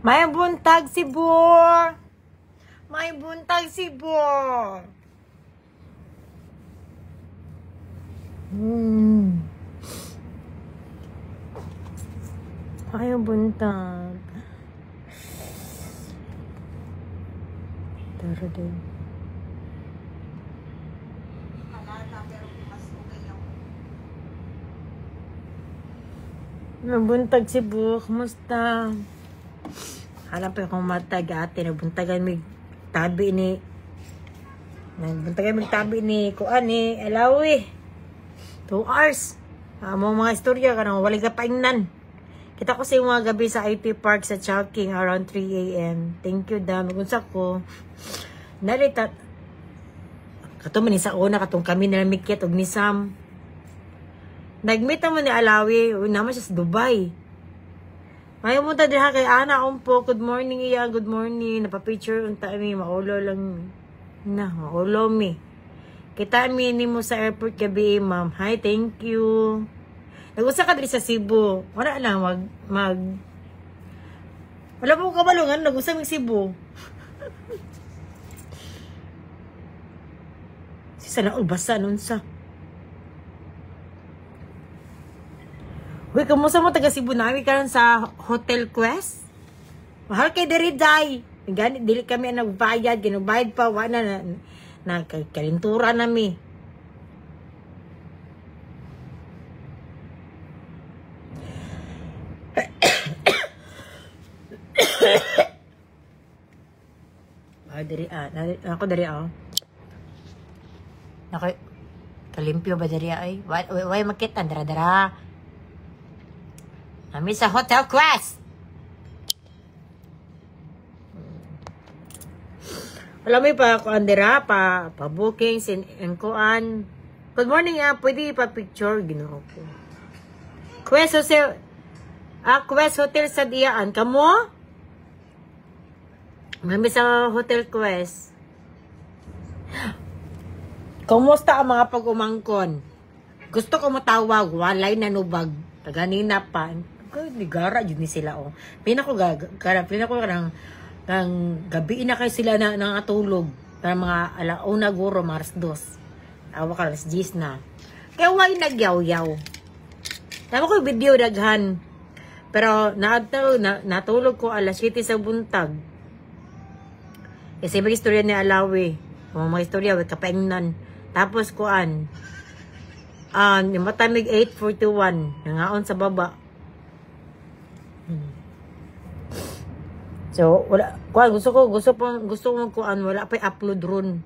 May buntag si Bor. May buntag si Bor. May buntag. Tara din. Nabuntag si Bu, kumusta? Hanap akong matag ate, nabuntagan mig tabi ni kuan ni Alawi. 2 hours. Mga istorya ka nang wali ka paingnan. Kita ko sa mga gabi sa IT Park sa Chowking around 3 a.m. Thank you da, magunsa ko. Narita kato man sa una katong kami na mikit og ni Sam. Nagmeet naman ni Alawi, naman siya sa Dubai. Ayaw mo ta diha kay Ana po. Good morning iya, good morning. Napapicture unta mi, maulo lang. Maulo mi. Kita mi ni mo sa airport gabi, ma'am. Hi, thank you. Nag-usa ka diri sa Cebu. Wala lang, wala po kabalungan, nag-usa mi Cebu. Si sana ulbasa nun sa. Uy, kamusta mo taga Cebu namin karon sa Hotel Quest? Mahal kay diri day. Ganit dili kami nagbayad, ginubayad pa wala na kalintura nami. Ako diri Nako kalimpyo ba diri ay? Way makita dara. Kami sa Hotel Quest. Alam mo pa kuan dira pa bookings in kuan. Good morning pwede pa picture Ginoo ko. Quest Hotel. Quest Hotel sa Diaan kamo? Kami sa Hotel Quest. Kumusta ang mga pag-umangkon? Gusto ko matawag, walay nanubag. Taganina pa. Nigara yun ni sila Pinako ng gabi na kayo sila na nangatulog. Para mga alauna guro, Mars 2. Awa ka, alas 10 na. Kaya why nagyaw-yaw? Tama ko yung video daghan. Pero natulog ko alas 7 sa buntag. Kasi may istorya ni Alawi. Mga istorya, kapaingnan. Tapos kuan. Yung matamig 8:41. Nangaon sa baba. So, wala. Kuan, gusto ko kuan, wala pa i-upload ron.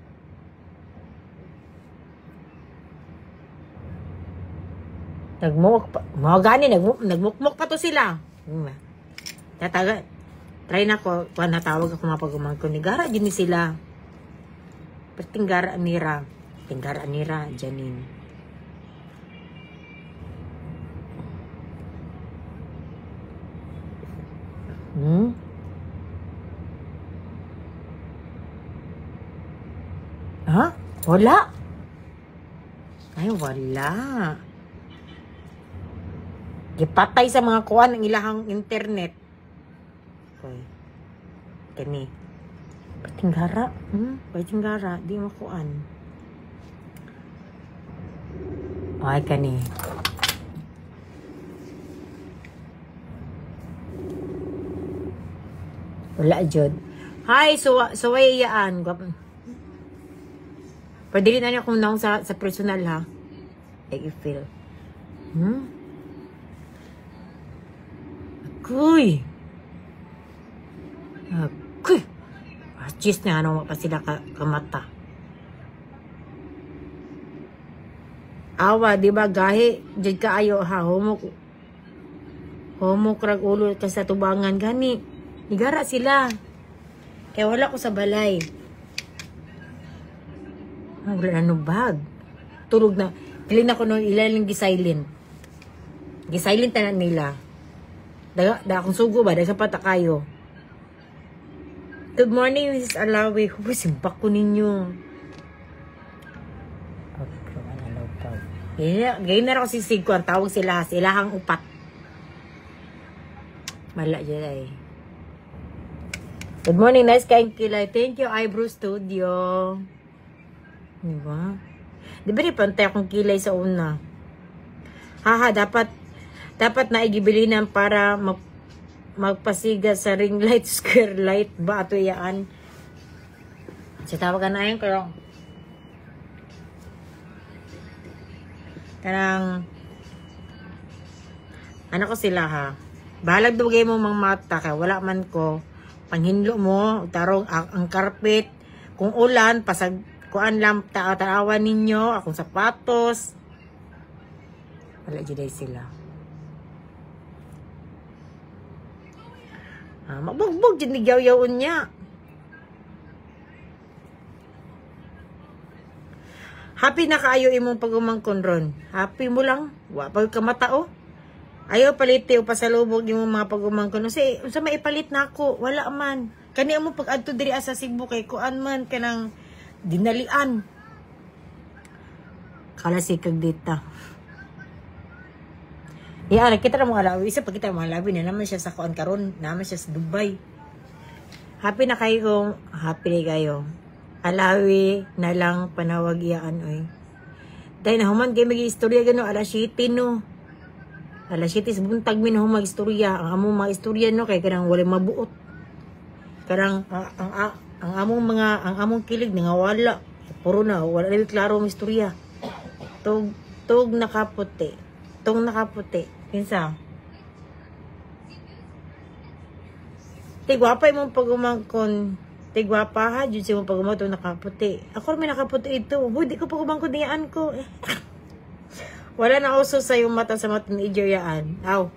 Nagmuk pa. Mga gani, nagmukmuk pa to sila. Try na ko, kuan natawag ako mapagumang ko. Nigara, din ni sila. Tingara Anira, Janine. Ha? Wala? Ay, wala. Gipatay sa mga kuan ng ilahang internet. Okay. Kani. Patinggara. Di makuan. Ay, kani. Wala, Jod. Hi, suway yaan. Pwede rin na niya kung naong sa personal, ha? I-feel. Akoy. Achis na ano pa sila kamata. Awa, di ba gahi? Diyan ka ayo, ha? Homo krag ulo ka sa tubangan. Gani. Nigara sila. Kaya wala ko sa balay. Wala na nubag. Turog na. Pilin ako nung ilalang gisilent. Gisilent na nila. Da akong sugo ba? Daga sa patakayo. Good morning, Mrs. Alawi. Huwag simpak ko ninyo. Ganyan na ako sisig ko. Ang tawag sila. Silahang upat. Mala dyan ay. Good morning, nice kain kilay. Thank you, Eyebrow Studio. Diba? Di ba rin pantay akong kilay sa una? Haha, dapat naigibilinan para magpasiga sa ring light, square light ba ato iyaan. Sa tawagan na yun, pero kanang ano ko sila ha, bahalag dugay mo mang mata kay wala man ko panghinlo mo tarong ang carpet kung ulan pasag kuan lang taawan ninyo akong sapatos wala jud sila magbugbog jud ni yaw-yawon niya. Happy na kaayo imong pagumangkon ron. Happy mo lang. Wa pag kamatao. Ayaw paliti o pasalubog imong mga pagumangkon. Kasi unsa may ipalit nako, wala man. Kani mo pag adto diri sa Cebu kay kuan man kanang dinalian. Kala si kag dita. Kita na mga lawi. Isa pa kita mga lawi na naman siya sa kuan karon, naman siya sa Dubai. Happy na kayo. Happy na kayo. Alawi na lang panawag iyaan oy. Dahil nahuman kayo mag-istorya gano alas 7 no. Alas 7 sa buntag min humag istorya. Ang among mga istorya no kay kanang wala mabuot. Karang ang among kilig nga wala. Puro na wala na klaro ang istorya. Tug nakaputi. Tong nakaputi. Kinsa? Tigwapa imong pagumangkon. Tigwapa ha, dyan siya mong pag-umato nakaputi. Ako may nakaputi ito. Hindi ko pag-umangkon niyaan ko. Wala na uso sa yung mata sa mga teenager yaan. Aw.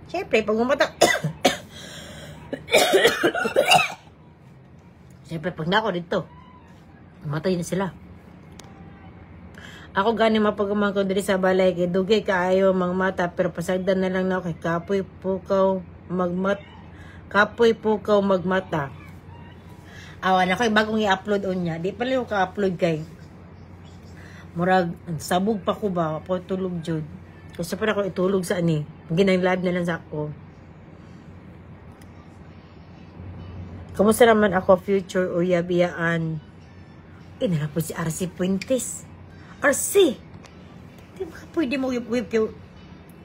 Siyempre, pag umata. Siyempre, pag nako dito. Matay na sila. Ako gani mapag-umangkon dito sa balay. Kay dugay kaayo mga mata. Pero pasagdan na lang na kay kapoy pukaw magmata. Awan ako bagong i-upload on niya. Di pala yung ka-upload kay. Murag, sabog pa ko ba? Po tulog jud. Kasi pa ako itulog sa ani. Ginang live na lang sa ako. Kamusta naman ako future o yabiyaan? Inala po si RC Puentes. RC! Di ba pwede mo whip yung...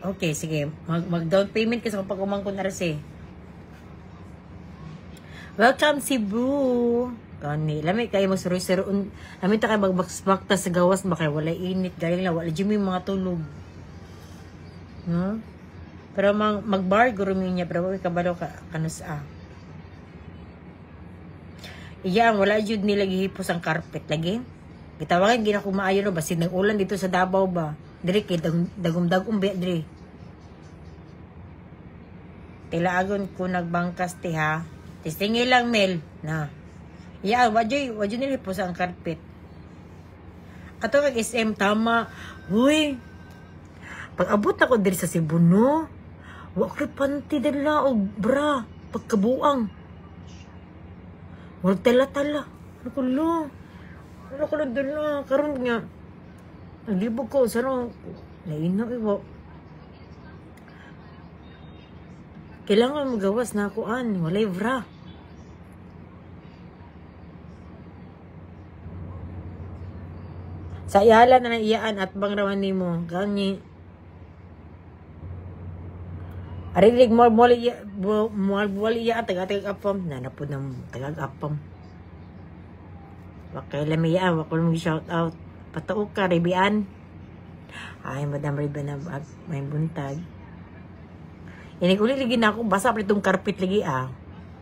Okay, sige. Mag-down payment kasi kapag umangkon RC. Welcome Cebu. Kani, lami kayo magsuroy-suroon. Lami ta kayo magbakta sa gawas ba kay wala init galing la wala jud mga tulog. No? Pero magbar guro niya pero wala kabalo ka kanus a. Iya wala jud nila gihipos ang carpet lagi. Gitawagan gina ko maayo no basin nang ulan dito sa Davao ba. Diri kay dagum-dagum be diri. Tilaagon ko nagbangkas ti ha. Tistingin lang, Mel. Na. Wajay nila po sa ang carpet. Ato kag SM, tama. Uy, pag abot ako diri sa Cebu, no? Wakay panty dala o bra. Pagkabuang. Huwag tala-tala. Ano ko lang dala. Karoon nga. Naglibog ko. Sarang, nainaw iwa. Kailangan magawas na akuan. Walay bra. Sa ihala na iyaan at bang raman ni mo. Ganyi. Arilig mo iyaan tagag-apam. Nanapod ng tagag-apam. Wakailan may iyaan. Wakil mong shout out. Pataok ka, Ribian. Ay, Madam Ribian na may buntag. Inig-ulit lagi na ako. Basa pa itong carpet lagi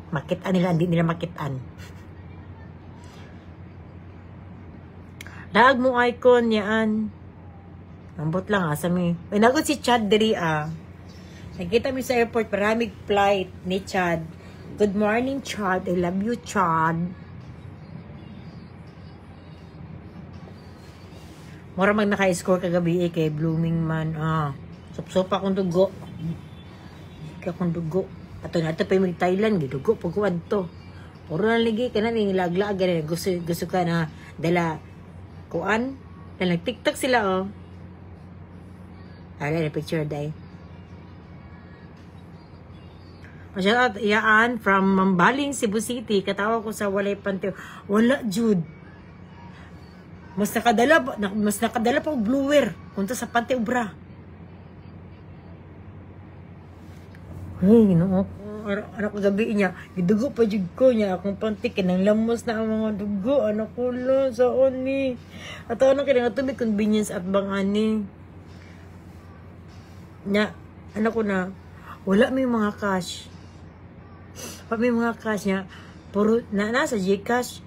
Makitaan nila. Hindi nila makitaan. Daag mo icon yaan. Ambot lang sa mi. Ay nagod si Chad diri Nakita mi sa airport maraming flight ni Chad. Good morning Chad. I love you Chad. Mura mag naka-score kagabi kay Blooming Man. Sup-sup akong dugo. Kaya akong dugo. Ato na ito pa yung Thailand. Gidugo pagkuwad to. Puro na ligi ka na nilaglag. Gusto ka na dala kuan na nag-tiktok sila Ala na picture day. Shout out iyaan from Mambaling, Cebu City. Katawa ko sa walay panty. Wala, Jude. Mas nakadala pa og blower kunta sa panty ubra. Ay, no. Anak ko gabi niya, gidugo pa jud ko niya akong panty kinang lamos na ang mga dugo. Anak ko lo sa oni. At ano kinang tubig convenience at bang ani. Nya, anak ko na wala may mga cash. Pag may mga cash niya, puro nasa GCash.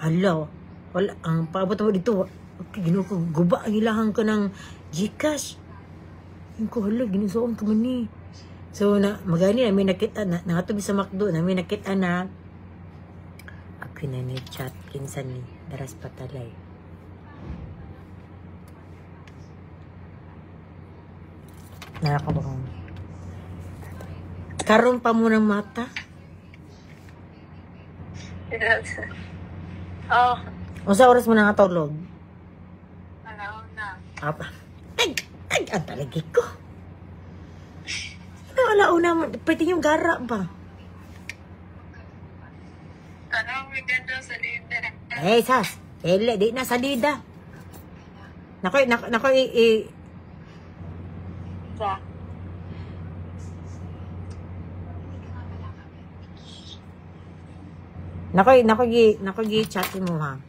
Hala, wala ang paabot mo dito. Okay, ginawa ko guba ang ilahang ko ng GCash. Yung ko hala, ginusoon ko man ni. So, magani namin nakita na, nakatubi sa McDo, namin nakita na, ako na ni chat, kinsan ni, daras patalay. Nakakabang. Karoon pa mo ng mata? Oh. O sa oras mo na natulog? Ano na? Apa? Ay, ang talagi ko. Alauna mo, pwede yung gara ba? Tanong mo ganda sa lida. Eh, sas. Di na salida. Nakoy, Sa? nakoy chat mo ha.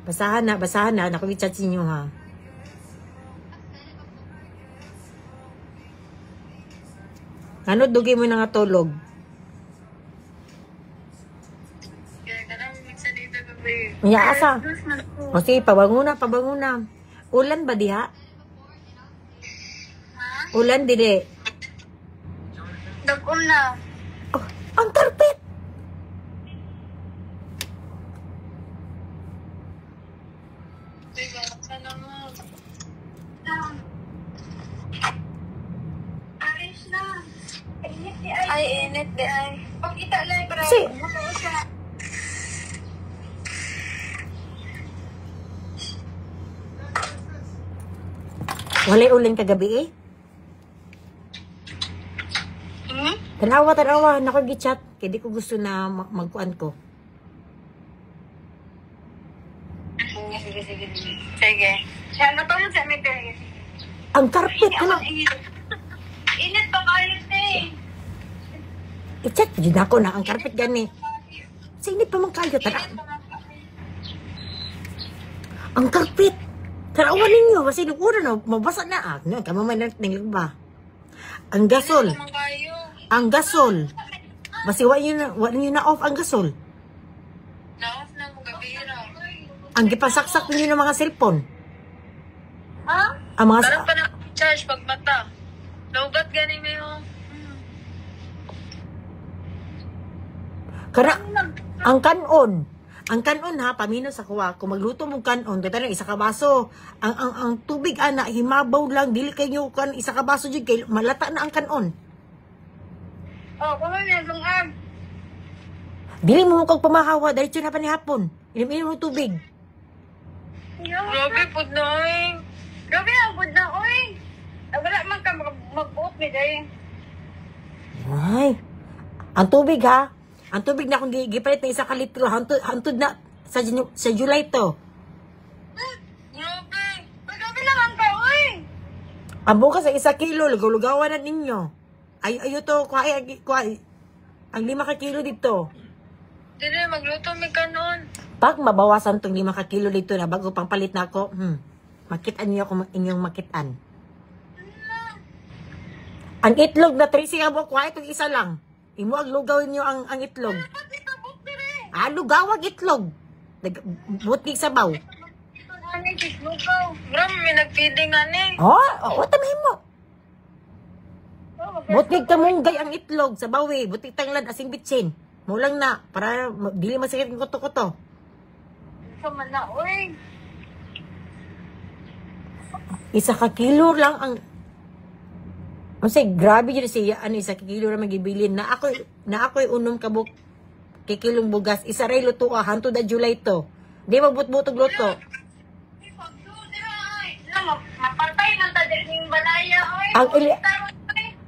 Basahan na, nakoy chat niyo ha. Ano, dugi mo na nga tulog? Iya, asa? O sige, pabanguna. Ulan ba diha? Ulan dili. Dagol na. Oh, ang carpet! Diba, sana mo. Ay, init di ay. Pagkita lang, bro. Si. Walay ulan kagabi eh. Tanawa. Nakag-chat. Kaya di ko gusto na magkuan ko. Sige. Siya, natulog sa amin kayo. Ang carpet ka lang. Init pa kayo, eh. I-chat yun ako na ang carpet gani. Sinit pa man kayo. Ang carpet. Tarawan ninyo. Kasi nung una na, mabasa na. Kamamay na tingin ba? Ang gasol. Ang gasol. Basi wala nyo na off ang gasol. Na-off na mo gabi raw. Ang gipasaksak ninyo ng mga cellphone. Ha? Ang mga... Parang pa na-charge pag mata. Naugat ganing na yung... Kara, ang kanon ha, pamino sa kuwa, kung magluto mong kanon, dito na isa ka baso, ang tubig ana, himabaw lang, dili kayo kan isa ka baso dyan, kay malata na ang kanon. Oh, kung ano yan, lungag. Dili mo kag pamahawa, dahil na pa ni hapon, inimin mo tubig. Grabe, pud na, oy. Grabe, ang pud na, oy. Wala man ka mag-buot ni Day. Ay, ang tubig ha, ang tubig na kung gipalit na isa ka litro, hantod na sa July to. Grabe. Grabe naman ka, oy. Ang bukas ay 1 kilo, lugaw-lugawan na ninyo. Ayo to, kuhay. Ang 5 ka kilo dito. Dili, magluto mi kanon. Pag mabawasan tong 5 ka kilo dito na bago pang palit na ako, makitaan niyo ako inyong makitaan. Ang itlog na 3 siya mo, kuhay itong isa lang. Imo ang lugawin niyo ang itlog. Lugawag itlog. Butnig sabaw. Bram, may nagpiding ani. Tamahin mo. Butnig ka munggay ang itlog sa bawi. Butnig tanglad asing bitsin. Mulang na, para dili masakit ng kuto-kuto. Sama na, oy. 1 ka kilo lang ang... Kasi grabe yun siya, 1 kilo na magibilin. Na ako'y unom kabuk kikilong bugas. Isa ray luto hanto da July to. Di magbutbutog luto. Mapatay ng tadir ng balaya, oy.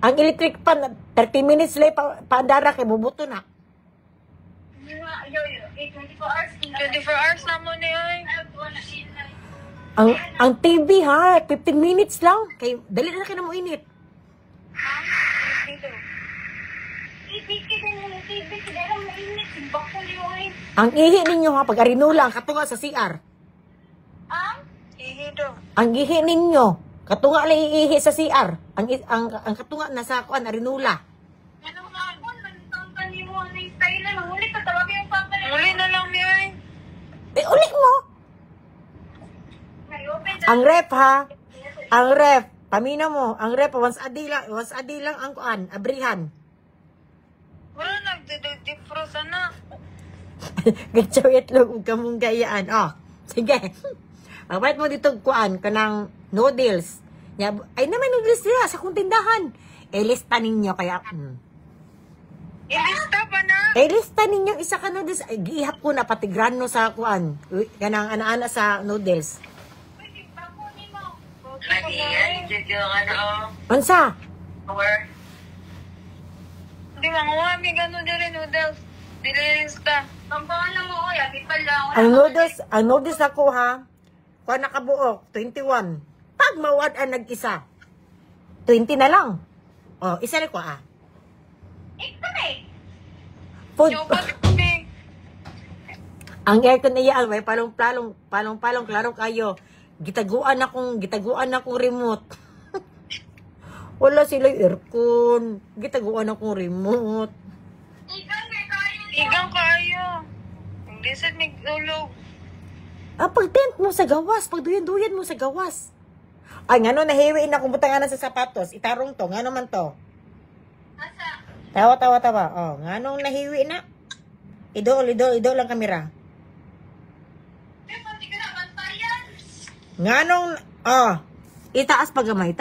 Ang electric pan 30 minutes lay paandara kay bubuto na. 24 hours. 24 hours na mo ni ay. Ang TV ha, 15 minutes lang. Kay dali na mo init. Ang ihi ninyo ha, pag arinula, katunga sa CR. Ihi do. Ang ihi ninyo, katunga lang iihi sa CR. Ang katunga na sa kuan arinula. Muli na lang ni ay. Uli mo. Ang ref ha. Ang ref, pamina mo, ang ref once a day lang ang kuan, abrihan. Wala nagdidifrost na. Gatsaw itlog ug kamong gayaan. Oh, sige. Pagbayad mo dito kuan kanang noodles. Ay naman noodles nila sa kung tindahan. Lista ninyo kaya. Ilista pa na. Lista ninyo isa ka noodles. Ay, gihap ko na pati grano sa kuan. Kanang ana-ana sa noodles. Lagi yung ano. Unsa? Power. Di mga may gano'n din noodles. Dililista. Pampangan mo, oy. Abi pa lang. Ang noodles ako ha. Kuan nakabuok 21. Pag mawad ang nag-isa 20 na lang. Oh, isa rin ko Food. Ang aircon na yan, may palong-palong, klaro kayo. Gitaguan akong remote. Wala sila aircon. Gitaguan akong remote. Igang kayo. Hindi sa nagulog. Pag tent mo sa gawas, pag duyan mo sa gawas. Ay, ngano nahiwi na kung butangan sa sapatos. Itarong to, ngano man to. Tawa. Oh, nganong nahiwi na. Idol lang kamera. Nganong, itaas pagamay.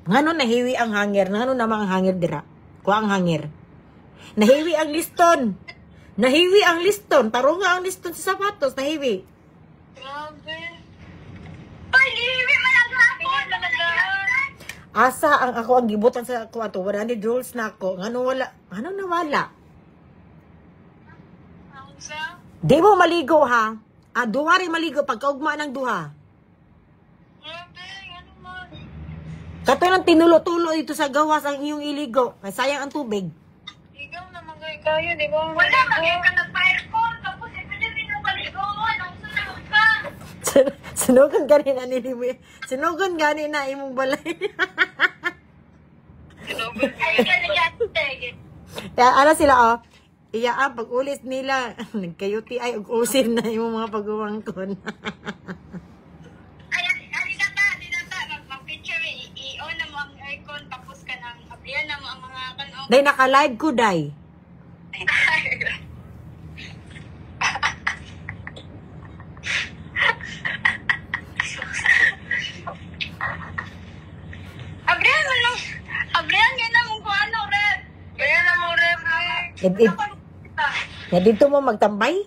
Nganong nahiwi ang hanger, nganong namang ang hanger dira. Kuha ang hanger. Nahiwi ang liston. Taro nga ang liston sa sapatos, nahiwi. Grabe. Ay, liwi man ang hapon. Asa ang ako ang gibutan sa ako ato, 100 rolls na ako. Ngano nawala? Sa? Di mo maligo ha. Duha rin maligo pagkaugma ng duha. Grabe, ano man. Kato lang tinulo-tulo dito sa gawas ang iyong iligo. Kaya sayang ang tubig. Ikaw naman kayo, di ba? Wala, magay ka nagpa-aircon. Tapos, pwede rin yung paligoon. Ang sunod ka. Sunugan gani na nini. Sunugan gani na imong balay. Ay, ganyan. Kaya ano sila iya pag ulis nila nagkayuti ay ug usir na imong mga pagumangkon. Ay, dinata. Mag-picture, i-on na mo ang aircon. Tapos ka nang abrihan na mo ang mga kanon. Day naka-live ko day. Abrihan nga na mong kung ano, Red. Kaya na mo, rep. Ya dito mo magtambay?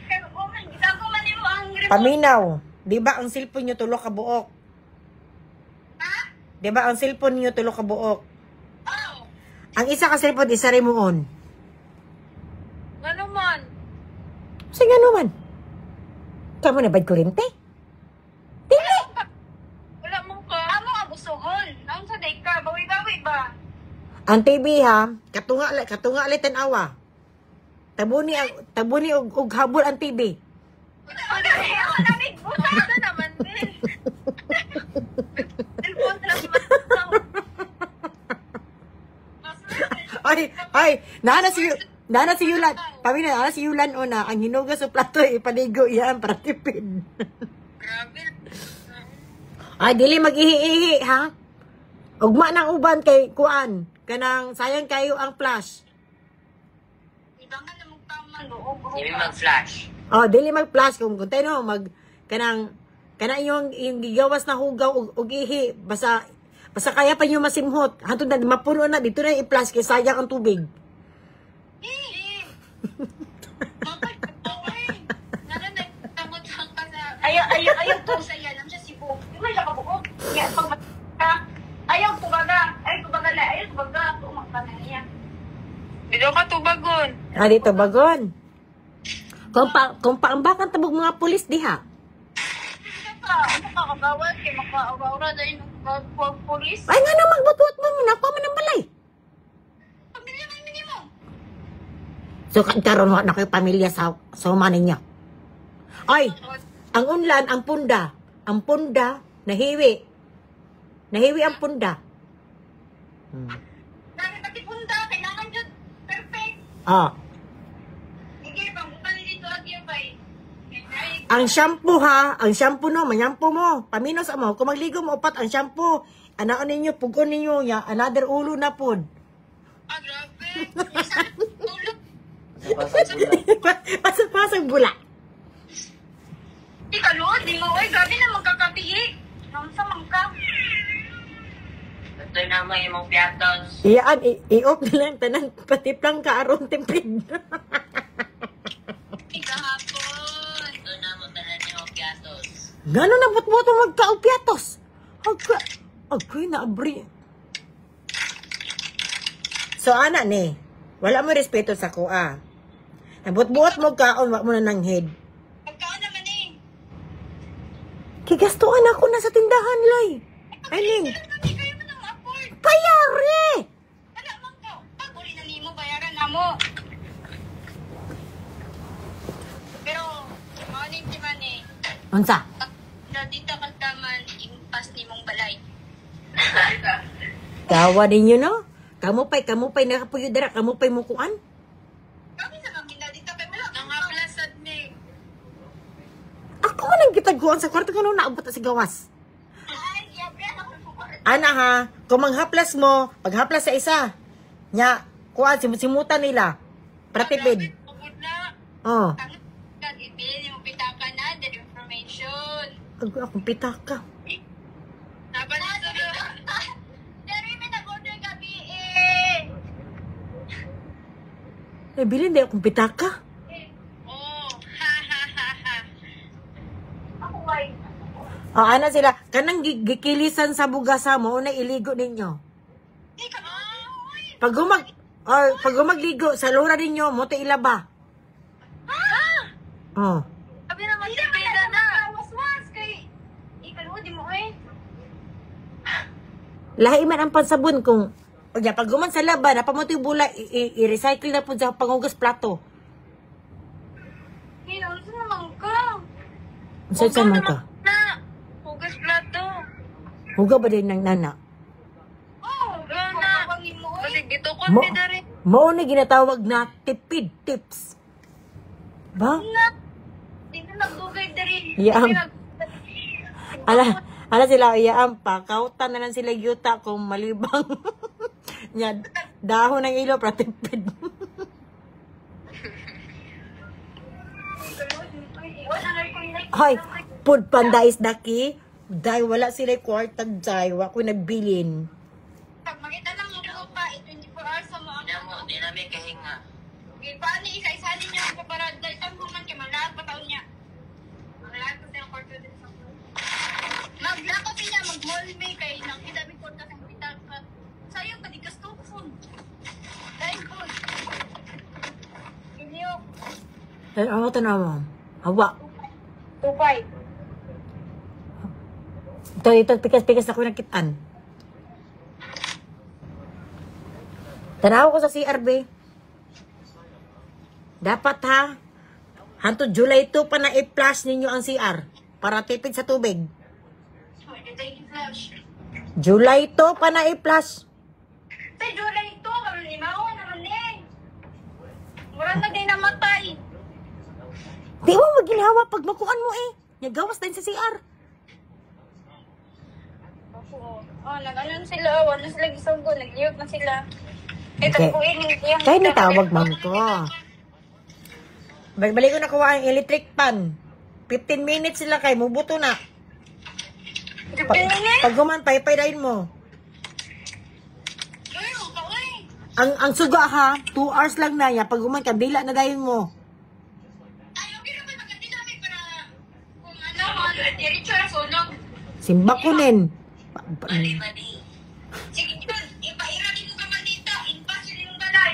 Kaya kuman, gitago man mo ang remote. Paminaw. Di ba ang cellphone niyo tulo ka buok? Ha? Di ba ang cellphone niyo tulo ka buok? Oh. Ang isa ka cellphone isa rin mo on. Ano man? Sige naman. Kamo na bad kuryente? Dili. Wala mong ka. Amo abusohon. Naon sa day ka, bawi-bawi ba? Ang TV ha, katunga litan awa. Tabuni og habol ang TV. Wala big buta. Ano naman din? Cellphone lang Ay, nana si Yulan. Pamina, nana si Yulan una, ang hinuga sa plato ipaligo iyan para tipid. Grabe. Ay, dili mag-ihi-ihi, ha? Ugma ng uban kay kuan. Kanang sayang kayo ang flash. Ibangan na mong tama, loob. Hindi mag-flash. Dili mag-flash kung kunteno kanang yung gigawas na hugaw og ihi basta kaya pa nyo masimhot. Hantod na mapuno na dito na i-flash kay sayang ang tubig. Ayaw to sa yan. Ang siya si Bo. Yung may nakabuo. Yan, pag Dito ka tubagon. Ah, dito bagon. Kung paambakan tabog mga pulis diha. Ano ka? Ano ka kagawad? Kaya maka-aura dahil ng polis? Ay nga na magbutwat mo, nakuha man ng balay. Pamilya man minimo. So, karon wa na kayo pamilya sa umanin niya. Ay, ang unlan, ang punda, nahiwi. Nahiwi ang punda. Dahil pati punta, kailangan dyan. Perfect. Ah, Sige, pangbukan dito at yung bay. ang shampoo ha, ang shampoo no, manyampo mo. Paminos mo, kung magligo mo upat ang shampoo. Anaon ninyo, pugon ninyo, ya, another ulo na pod. Ah, grabe. Tulog. Pasag-pasag bula. Di ka lood, di mo. Uy, grabe na magkakapihi. Namsa man ka. Ito naman yung mga piatos. Iyaan, i-off na lang, tanang patiplang ka aron tempid. Di kahapon. Ito naman tanan yung mga piatos. Gano'n na butbutong magkaupyatos. Agay na abri. So, ana ni, wala mo respeto sa kuha. Nabutbuot mo kaon, wak mo na ng head. Pagkaan naman eh. Kigastuan ako na sa tindahan, Lay. Aning, Hindi kayo mo nang afford. payari! Wala man ka. Pag uli na nimo, bayaran na mo. Pero, morning si Mane. Unsa? Dito kaltaman, impas ni mong balay. Tawa ninyo, no? Kamupay, nakapuyo dara, kamupay mo kuan. Kami sa mga dito kay wala. Nangaplasad ni. Ako man ang gitaguan sa kwarto ko nung naabot sa gawas. Ay, yabe ako po. Ana ha, kung manghaplas mo, paghaplas sa isa, nya, kuan, simutan nila. Pratipid. Pagod na. Oh, Ang ibili mo pitaka na, that information. akong pitaka. Dapat na sa Dari, may nag-order gabi eh. Eh, bilin di akong pitaka. Oh, ha ha ha ha. Ako ay. O, ana sila, kanang gikilisan sa bugasa mo, una iligo ninyo. Di ka ba? Pag gumagligo, sa lura ninyo, mo ilaba. Ha? Oh. Sabi naman si Peda na. Was-was kay. Ikaluwa, di mo eh. Lahi man ang pansabon kung, pag guman sa laba, napamoto yung bula, i-recycle na po sa panghugas plato. Hinang sa naman ka. Saan man ka? Na! Hugas plato. Huga ba din ng nana? Oh, na. kapangin mo eh. Kasi dito ko Mo, ni Dari. mo na ginatawag na tipid tips. Ba? Di na nagdugay dari. Yam. Ala sila, iyaan pa. Kautan na lang sila yuta kung malibang. Nya, dahon ng ilo, pratipid. Hoy, food panda is daki. Dahil wala sila kwartag dahil wako nagbilin. Pag makita lang mo pa, 24 hours sa mga Hindi mo, di namin kahinga. Paano isa-isa ninyo ang paparad? Dahil ang human kay malahat pa taon niya. Malahat pa siya ang kwarto din sa pool. Maglako siya, mag-mall may kay nakita may kwarto sa hospital ka. Sayang pa, di ka phone. Dahil phone. Inyo, Ano tanaw mo? Hawa. 2-5. Ito, pikas-pikas ako nakitaan. Tanaw ko sa CRB. Dapat ha, hanto July 2 pa na i-flash ninyo ang CR para tipid sa tubig. Pwede tayo i-flash. July 2 pa na i-flash. Sa July 2, kami limawa naman eh. Mura na din namatay. Di mo maginhawa pag makuan mo eh. Nagawas din sa CR. Oh, nag-anon sila. Wala sila gisunggo. Nag-niyot na sila. Okay. Kahit natawag man ko. Balik ko nakuha ang electric pan. 15 minutes sila kay mubuto na. Pag guman, paypay mo. Ang suga ha, 2 hours lang na ya. Pag guman, kabila na dayon mo. Ay, okay naman. Maganda namin para kung ano, diretso na sunog. Simbakunin. Mali. Sige, yun. Ipaira din mo ka man dito. Impas yun yung balay.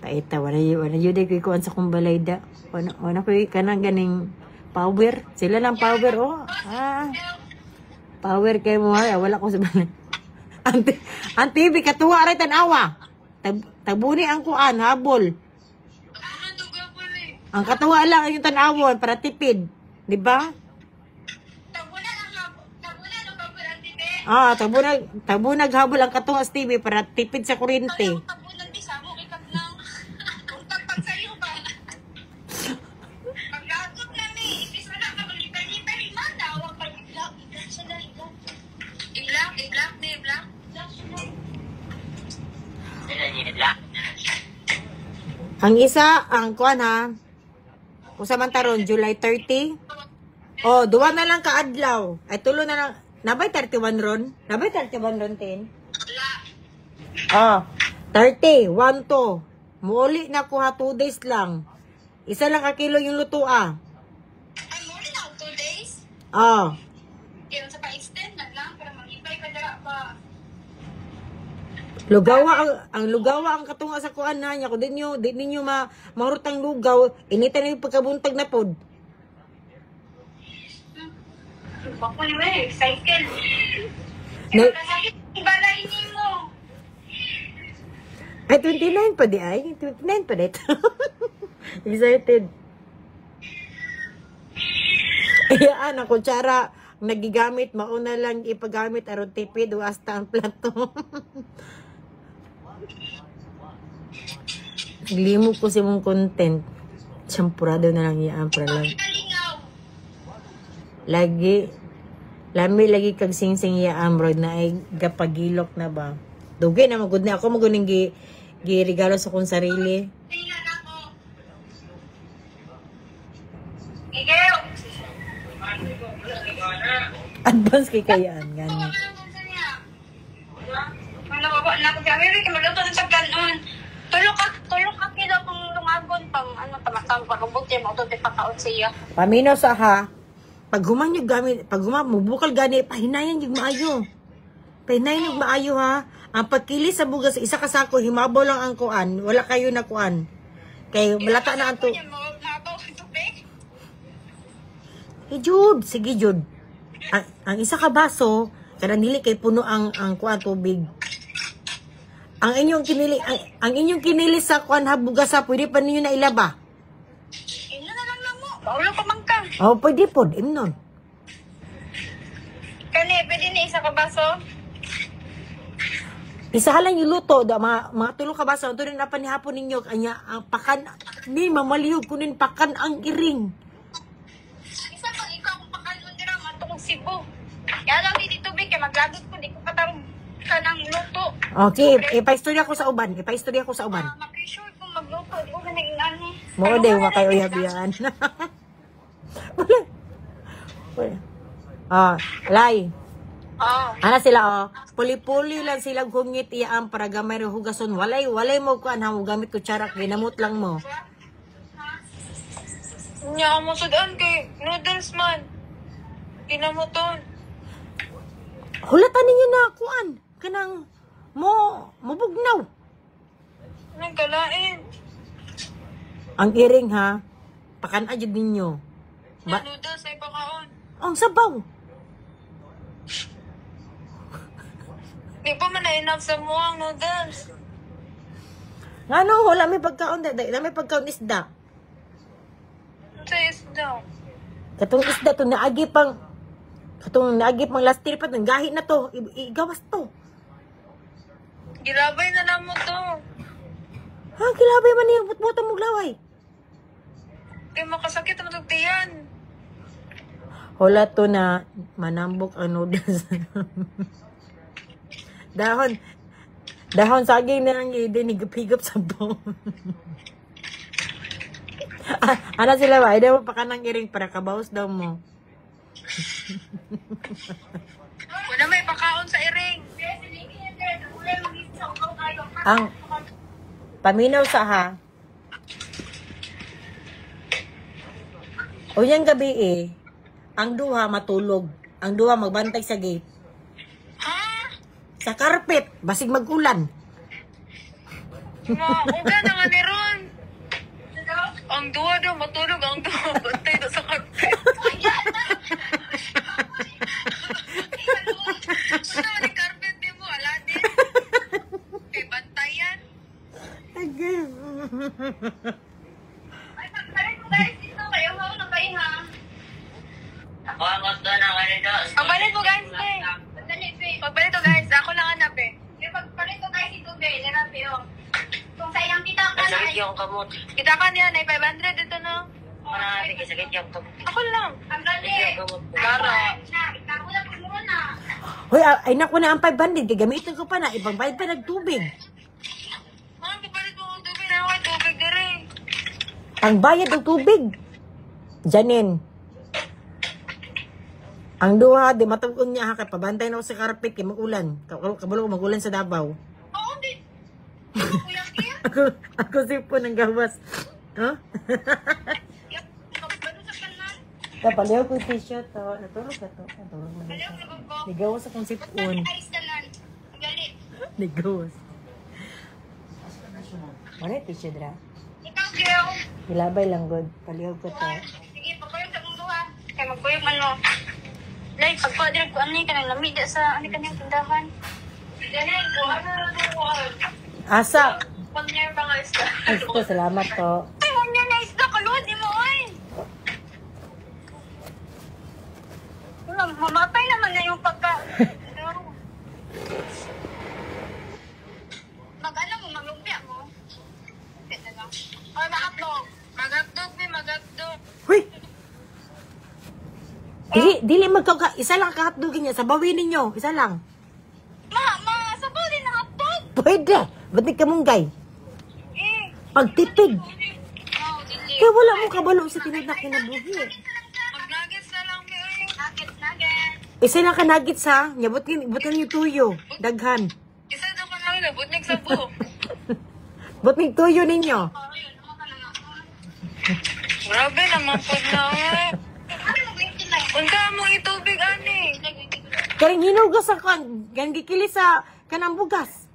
Paita, wala yun ko ikuan sa kong balay da. Wala ko kanang ganing power. Sila lang power, oh. Power kay mo, wala ko sa balay. Ang TV, katuwa rin tanawa. Tagbuni ang kuan, habol. Ang katuwa lang yung tanawon para tipid. Di ba? Tabunag habol ang katuwa sa TV para tipid sa kuryente. Ang isa, ang kuan ha, kung samantaron, July 30. Oh, duwa na lang kaadlaw. Ay, tulo na lang. Nabay 31 ron? Nabay 31 ron, Tin? Oh, 30. 1 to. Muuli na ko ha, 2 days lang. Isa lang ka kilo yung luto ah. Ay, muli na 2 days? Oh. Kaya sa pa-extend na lang, para mag-ibay ka dara pa. Lugawa ang lugawa ang katunga sa kuan na niya ko din niyo mahurutang lugaw initan na yung pagkabuntag na pod. Bako ni may cycle. Kasakit ibalay nimo. Ay 29 pa di ay 29 pa dit. Excited. Iyaan ang kutsara nagigamit mauna lang ipagamit aron tipid o hasta ang plato. Limo ko si mong content. Champurado na lang iyaan para lang. Lami lagi kag sing-sing iyaan bro na ay gapagilok na ba. Dugay na magud na ako maguning gi regalo sa kong sarili. Advance kay kayaan gani. Ano ba na ko gamit kay maluto sa kanon. Tulok ka kilo kung lumagon pang ano tamatang pagbuti mo to pakaon siya. Paminaw sa ha. Pag human yung gamit, pag mubukal gani pahinayan yung maayo. Pahinayan yung maayo ha. Ang pagkili sa bugas isa ka sako himabaw lang ang kuan, wala kayo na kuan. Kay malata na anto. Jud, sige Jud. Ang isa ka baso, kanang dili kay puno ang kuan tubig. Ang inyong kinili sa kuan habugas sa pwede pa ninyo na ilaba. Ino na lang mo. Paulo pa man ka. Oh, pwede pod imnon. Kani pwede ni isa ka baso. Isa lang yung luto, mga tulo ka baso, ito rin napan ni hapon ninyo, kanya, ang pakan, ni mamaliyog kunin pakan ang iring. Isa pa ikaw kung pakalon dira matong Cebu. Kaya lang di tubig kay maglagot ko di ko katarong kanang luto. Okay, ipaistorya ko sa uban. Mag-sure kung magluto, di ko ganang inani. Mo de wa kay uyab-yan. Wala. Lay. Ana sila puli-puli lang sila gungit iyaan para gamay ra hugason. Walay mo kuan ha gamit kutsara ginamot lang mo. Nya mo sudan kay noodles man. Kinamuton. Hulatan ninyo na kuan kanang mabugnaw. Nagkalain. Ang iring ha pakan jud ninyo. Noodles ay pakaon. Ang sabaw. Di pa man na-enough sa muang noodles. Ngano wala may pagkaon may pagkaon isda. Sa isda. Katong isda to naagi pang last year pa gahi na to igawas to. Gilabay na lang mo to. Ha kilabay man niya butbutan mo glaway. Kay makasakit ang tugtiyan. Wala to na manambok ang noodles. Dahon saging na lang din higop-higop sa bong. Ano sila ba? Ida mo pa ka ng iring para kabaos daw mo. Wala may pakaon sa iring. Ang paminaw sa ha. O yung gabi ang duha matulog. Ang duha magbantay sa gate. Sa carpet, basig mag-ulan. Ugan na nga ni Ron. Ang duwa daw, matulog ang duwa. Bantay daw sa carpet. Ano ni carpet din mo, Aladdin? Kay bantayan. Again. Ay, pagkalit mo guys dito. Kayo mo na kayo ha. Ako ang gusto ng kanito. Pagpalit mo guys, be. Dali, be. Pagpalit to guys, ako lang hanap eh. Yung pagpalit mo guys ito, be. Narabi yung. Kung sayang kita ka na Sakit ay. yung kamot. Kita ka niya, ay 500 ito no. Ako na natin, sakit yung kamot. Ako lang. Ang dali. Sakit yung kamot. Gara. Na, ikaw na po muna. Hoy, ay naku na ang 500. Gagamitin ko pa na. Ibang bayad pa nagtubig. Ang pagpalit mo ang tubig na ako, tubig dire. Ang bayad ng tubig. Janine. Ang duha, di matugong niya ha. Kaya pabantay na ako sa carpet. Kaya mag-ulan. Kabalo ko mag-ulan sa Davao. Oo, di. Kuya Kia. Ako sipo ng gawas. Huh? Yap, kapagano sa kanan. Kapaliw ko yung t-shirt to. Natulog na to. Natulog na Ayaw to. ko ko. Nigawas akong sipon. Ayos kanan. Ang galit. Nigawas. Ano yung t-shirt ra? Ikaw, girl. Ilabay lang good. Paliw ko to. Sige, pagkuyog sa mundo ha. Kaya magkuyog man mo. Like, pagpadirag ko, ano yung kanang lamig sa ano kanyang tindahan. Ganyan ko, Asa? Pag-near pa nga isda. Ay, ito. Salamat to. Ay, huwag niya na isda. Kaluhod ni mo, oy. Wala, mamatay naman na yung pagka. Mag-ano mo, maglumpia mo. Pwede na. Oy, makatlog. Magatog, may magatog. Huy! Dili magkaka... Isa lang kahatdugin niya. Sabawin ninyo. Isa lang. Sabaw din na hotdog. Pwede. Ba't di ka munggay? Eh. Pagtipid. Oh, dili. Kaya wala mo kabalo sa tinod na kinabuhi. Mag-nuggets na lang, may nuggets. Isa lang ka nuggets ha. Butan niyo tuyo. Daghan. Isa daw ka lang, labot niya sa buhok. But may tuyo ninyo. Oh, yun. Ano ka lang ako? Grabe naman po na eh. Ano mag-linkin lang? Unta mong itubig, ani. Karing hinugas sa kan. Gandikili sa kanang bugas.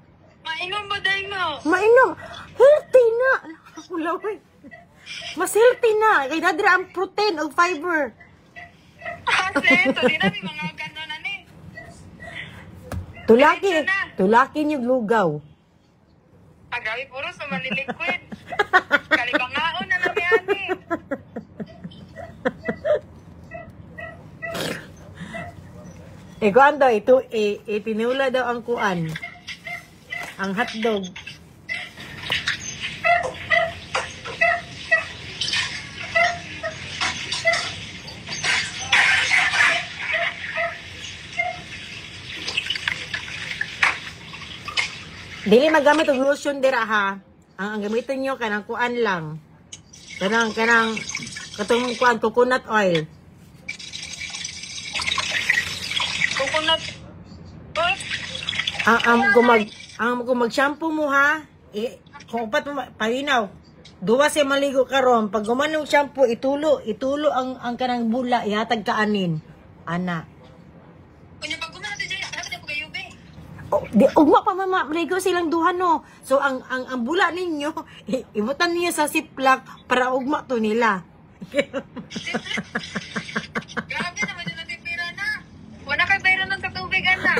Mainom ba dahil no? Mainom. Healthy na. Kulaway. Mas healthy na. Kaya nadra ang protein o fiber. Kasi, ito din namin mga gano'n na ni. Tulaki niyo lugaw. Grabe, puro sa maliliquid. Kalibangaon na lang yan eh. Kuan daw, itinula daw ang kuan. Ang hotdog. Dili magamit og lotion dira ha. Ang gamitin niyo kanang kuan lang. Kanang katong kuan coconut oil. Coconut. Kung mag-shampoo mo ha, kung upat mo, palinaw. Duwa siya maligo karon. Pag gumanong shampoo, itulo ang kanang bula, ihatag ka anin. Ana. Kunya pag gumana tayo dyan, dapat yung pagayube. Ugma pa maligo silang duha no. So ang bula ninyo, ibutan niyo sa ziplock para ugma to nila. Grabe naman yung natipira na. Wala kay bayro ng katubigan na.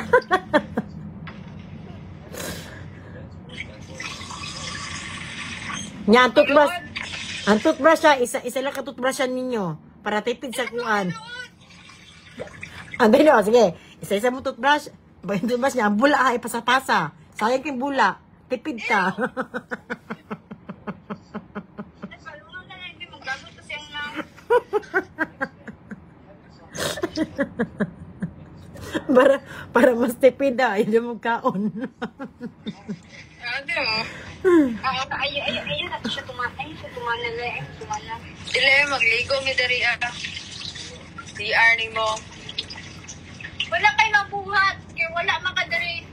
Nya ang toothbrush siya, isa lang ka toothbrushan ninyo para tipid sa kuan. Ano, sige. Isa-isa mo toothbrush. Yung toothbrush niya, ang bula ha, ipasa-pasa. Sayang kyung bula. Tipid ka. Palungan na lang, hindi maggagot to siyang na. para mas tipid ha. Hindi mo kaon. Grabe mo. Ayun na siya tumana na. Dili, magligo mi dari CR ni mo. Wala kayo mabuhat. Kaya wala makadari.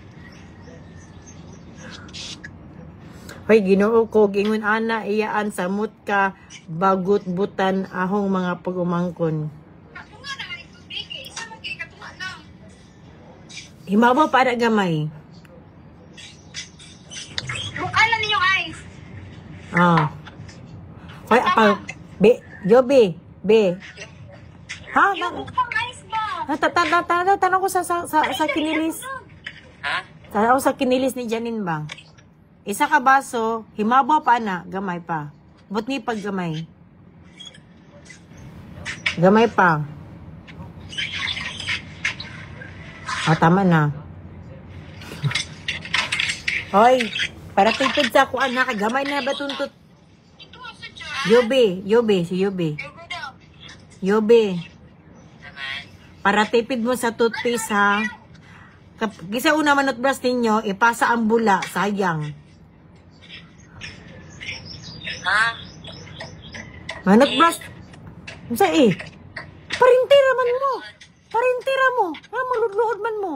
Hoy, Ginoo ko, gingon ana, iyaan samot ka, bagut butan ahong mga pag-umangkon. Katunga na nga tubig. Isa mo kayo katunga na. Himabaw para gamay. Bukalan ninyong eyes. Hoy, Yobi, be. Ha? Yung bukang ice ba? Tanong ko sa kinilis. Ha? Tanong ko sa kinilis ni Janine bang. Isa ka baso, himabaw pa na, gamay pa. But ni pag gamay. Gamay pa. Tama na. Hoy, para tipid sa kuan na, gamay na ba tuntot? Ito sa dyan. Yobe, si Yobe. Yogo daw. Yobe, Naman. para tipid mo sa toothpaste ha. Kisa una manot brush ninyo, ipasa ang bula, sayang. Ha? Manot brush. Sa parintira man mo. Parintira mo. Maludluhod man mo.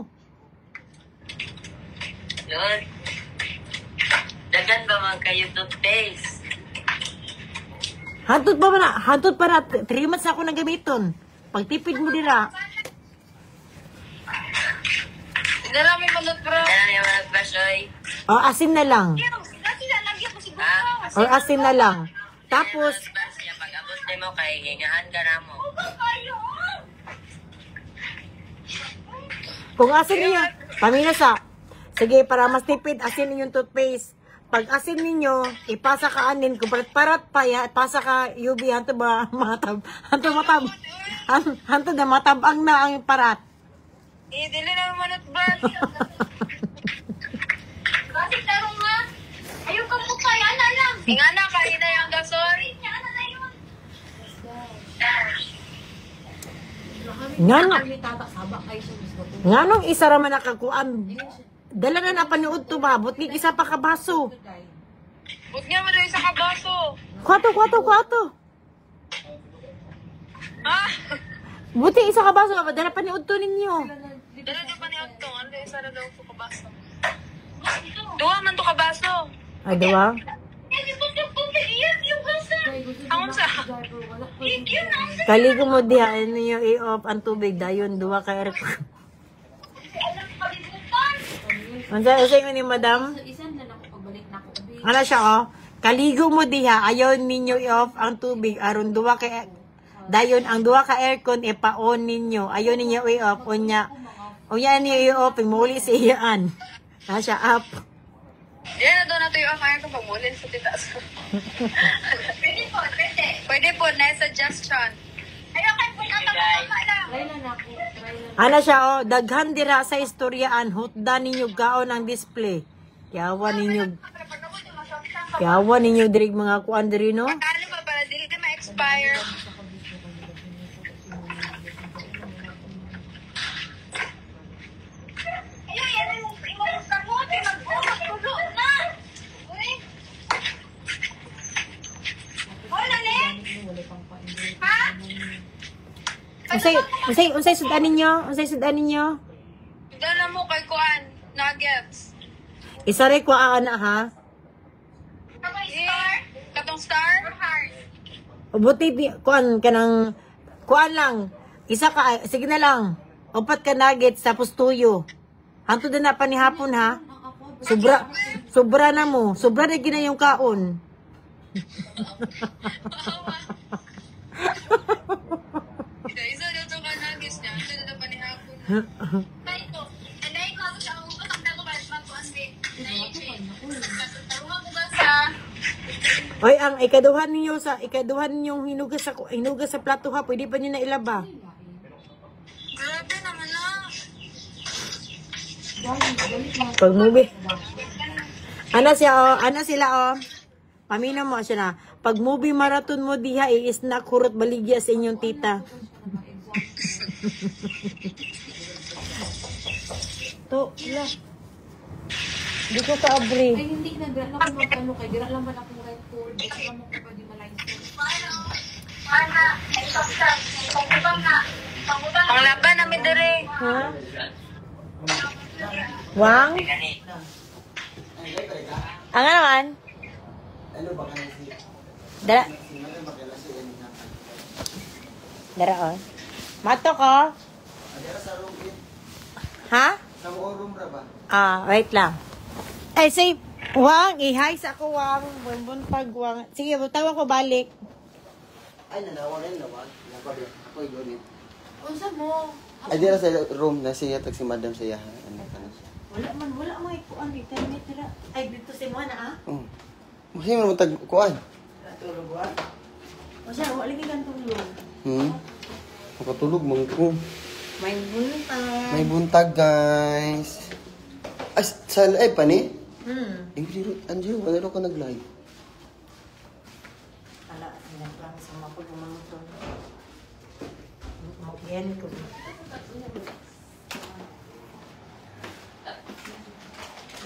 Yun. Dagan ba man kayo toothpaste? Hantod pa na. 3 months na ako nang gamiton. Pagtipid mo dira. Naraming manot bro. Naraming manot brush, oy. O, asin na lang. Dati lalagyan ko si Ha? Bukang. O, asin na lang. Tapos, Pag-abot din mo kay hingahan ka na mo. kung asin niyo, paminasa. Sige, para mas tipid, asin niyo yung toothpaste. Pag asin ninyo, ipasa ka anin. Kung parat pa, ipasa ka UV, hanto ba matab? Hanto na matabang na ang parat. Dili na manot brush. Kasi tarong nga. Ayaw kang bukay. Ana lang. Nga na, kain na yung gasol. Ana na yun. Nganong isa raman nakakuan. Dala na napanood to ba? Butnik isa pa kabaso. But nga mo rin sa kabaso. Kwato. Ha? Buti isa kabaso. Dala panood to ninyo. Dala niyo pa ni Otto. Ano isa na daw ko kabaso? Duwa man to kabaso. Ay, diba? Angon sa? Kaligo mo diha, ano yung i-off ang tubig. Dayon, duwa ka aircon. Unsay ni madam? Ano siya, oh? Kaligo mo diha, ayaw ninyo i-off ang tubig. Aron duwa ka, dayon, ang duwa ka aircon, ipa-on ninyo. Ayaw ninyo i-off, unya ninyo i-off, muli sa iyaan. Na siya up. Yan na doon nato yung kaya ko pamulin sa titaas. Pwede po, pwede. Pwede po, na suggestion. Ayaw kayo po lang. Ano siya, oh? Daghan dira sa istoryaan, hutda ninyo gaon ang display. Yawa ninyo dirig mga kuan diri, no? Ano ba para dili na ma-expire? Ayaw, yan yung imong kamote. Mag-ulo na. Uy. Hola, Len. Ha? Unsay sudan ninyo? Dala mo kay Kuan, nuggets. Isa rin kwa ana ha. Star? Katong star? Heart. Buti kuan kanang kuan lang. Isa ka sige na lang. 4 ka nuggets tapos tuyo. Hanto din na pa ni hapon ha. Sobra na mo. Sobra na gina yung kaon. Isa dito ka nuggets niya, isa dito pa ni hapon. Ito. Anay ko ako siya. Utak na ko ba? Magkuansi. Tarungan ko ba sa... Oy, ang ikaduhan ninyong hinugas sa plato ha. Pwede pa niyo na ilaba. Grabe naman na. Pag movie. Ana sila oh. Pamina mo siya na. Pag movie marathon mo diha, i-snack hurot baligya sa inyong tita. To, la. Di ko ka abri. Ay, hindi na. Dira lang ako mag-ano kay. Dira lang ba na akong right foot. Dira lang ako pa di malaysin. Mana? Ito sa... Pangubang na. Pangubang. Ang laban namin dire. Ha? Wang? Ang naman? Dara oh. Mato ko? Ha? Wait lang. Ay, say, Wang, i-hi sa ako, Wang. Buntag, Wang. Sige, tawag ko balik. Ay, nanawa rin naman. Ako igunit. Unsa mo? Ay, di na sa room na siya, tag si madam siya. Ano ka na siya? Wala man, wala mo ikuan. Internet nila. Ay, dito si Mana, ah. Kasi mo naman tagkuan. Tulog, Wang. O siya, wala kang tulog. Makatulog mo ko. May buntag. May buntag, guys. Ay, sa live pa ni? Angelo, wala ko nag-live. Ala, hindi lang sa mga pagmamangton. Mag-end ko.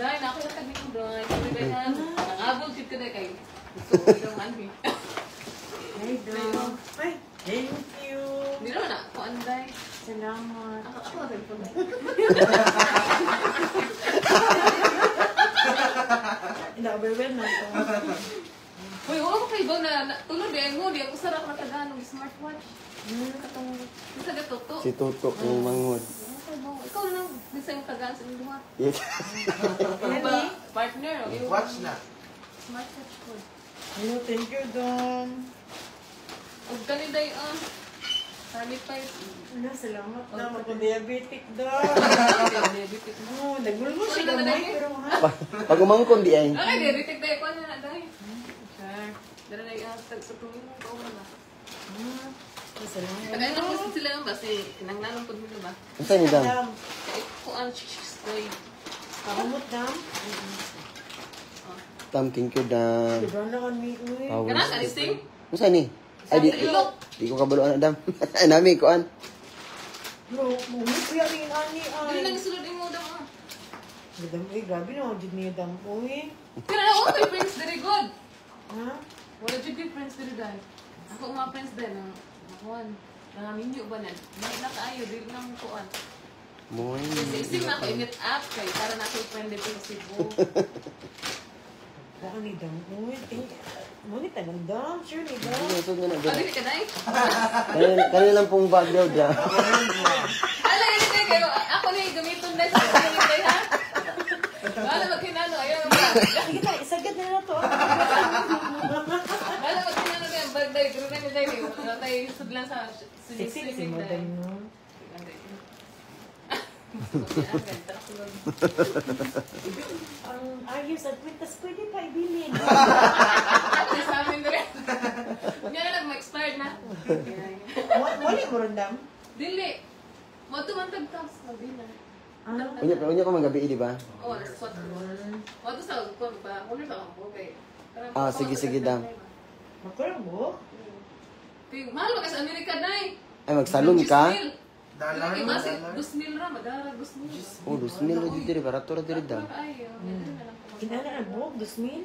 Dahil na ako natabi ko doon. Nangabog tip ka na kay. Gusto ko yung anhi. Ay, dong. Ay, thank you. Hindi naman na. Kung anday. Salamat. Ako na rin po. Hindi ako bebe na ito. Uy, wala ko kayo ba na tulog din mo. Di ako sarap na taganong smartwatch. Katong, isa ka toto. Si Toto kung mangod. Ikaw na lang. Bisa yung tagaan sa inyong duhat. Yes. Diba? Partner. Watch na. Smartwatch ko. Hello, thank you, Dom. Huwag ka ni Day, sanitize. Wala, salamat na. Mag-diabetic, Dom. Diabetic mo. Oh, nagulmo siya gamay, pero ha? Pag umangkon di ay. Okay, diabetic Day. Kuha na na, Day. Sure. Dara na yung sa tuwing mo. Kauha na. Salamat. Kaya na po sila lang ba? Kasi kinangnalang po nila ba? Asa ni dam? Dam. Kaya ko ang Day. Kamot, Dam. Dam, thank you, dam. Diba na kami, uy. Kana ka listing? Asa ni? Ay, di. Sa ilok. Di ko kabalo na dam. Nami kuan. Bro, mumit ko yung ani, Dili ay. lang isulod mo daw. Dam, uy, grabe na, did niya Dam, uy. Pero na okay, friends, very good. Ha? Wala dyan yung friends very good. Ako mga friends din, nakuhan. Nangaminyo ba na? Nakaayo, dili lang kuhan. Moy. Kasi isip na kayo, meet up kayo, para na kayo friend dito sa Cebu. Baka ni Dam, uy. Ngunit tanong Dam, sure ni Dam. Ito nga na Oh, dam. dili ka, Day? Kanina lang pong background dam. Ala, yun din kayo. Ako na yung gamiton na sa kanila, Day, ha? Wala magkinano, ayaw ba? Kita, isagad na na to. Wala magkinano na yung birthday, gano'n na ni Day. Wala tayo sudlan sa Sexy si sinisig, Madam, Day. no? Ang ayos at kwintas, pwede pa ibilin. Kasi sa amin na rin. Hindi na nag-expired na. Wali mo rin, Dam? Dili. Mo tumantag tapos sabi na. Unya ko magabi, di ba? Oh, spot. Mo to sa ko ba? Kuno sa ako kay. Ah, sige, dam. Makurang mo? Kay mahal ka sa Amerika dai. Ay, magsalon ka? Dala kay basi 2,000 ra madara 2,000. Oh, 2,000 lagi diri, barato ra diri dam. Ay, Kinala na mo, 2,000?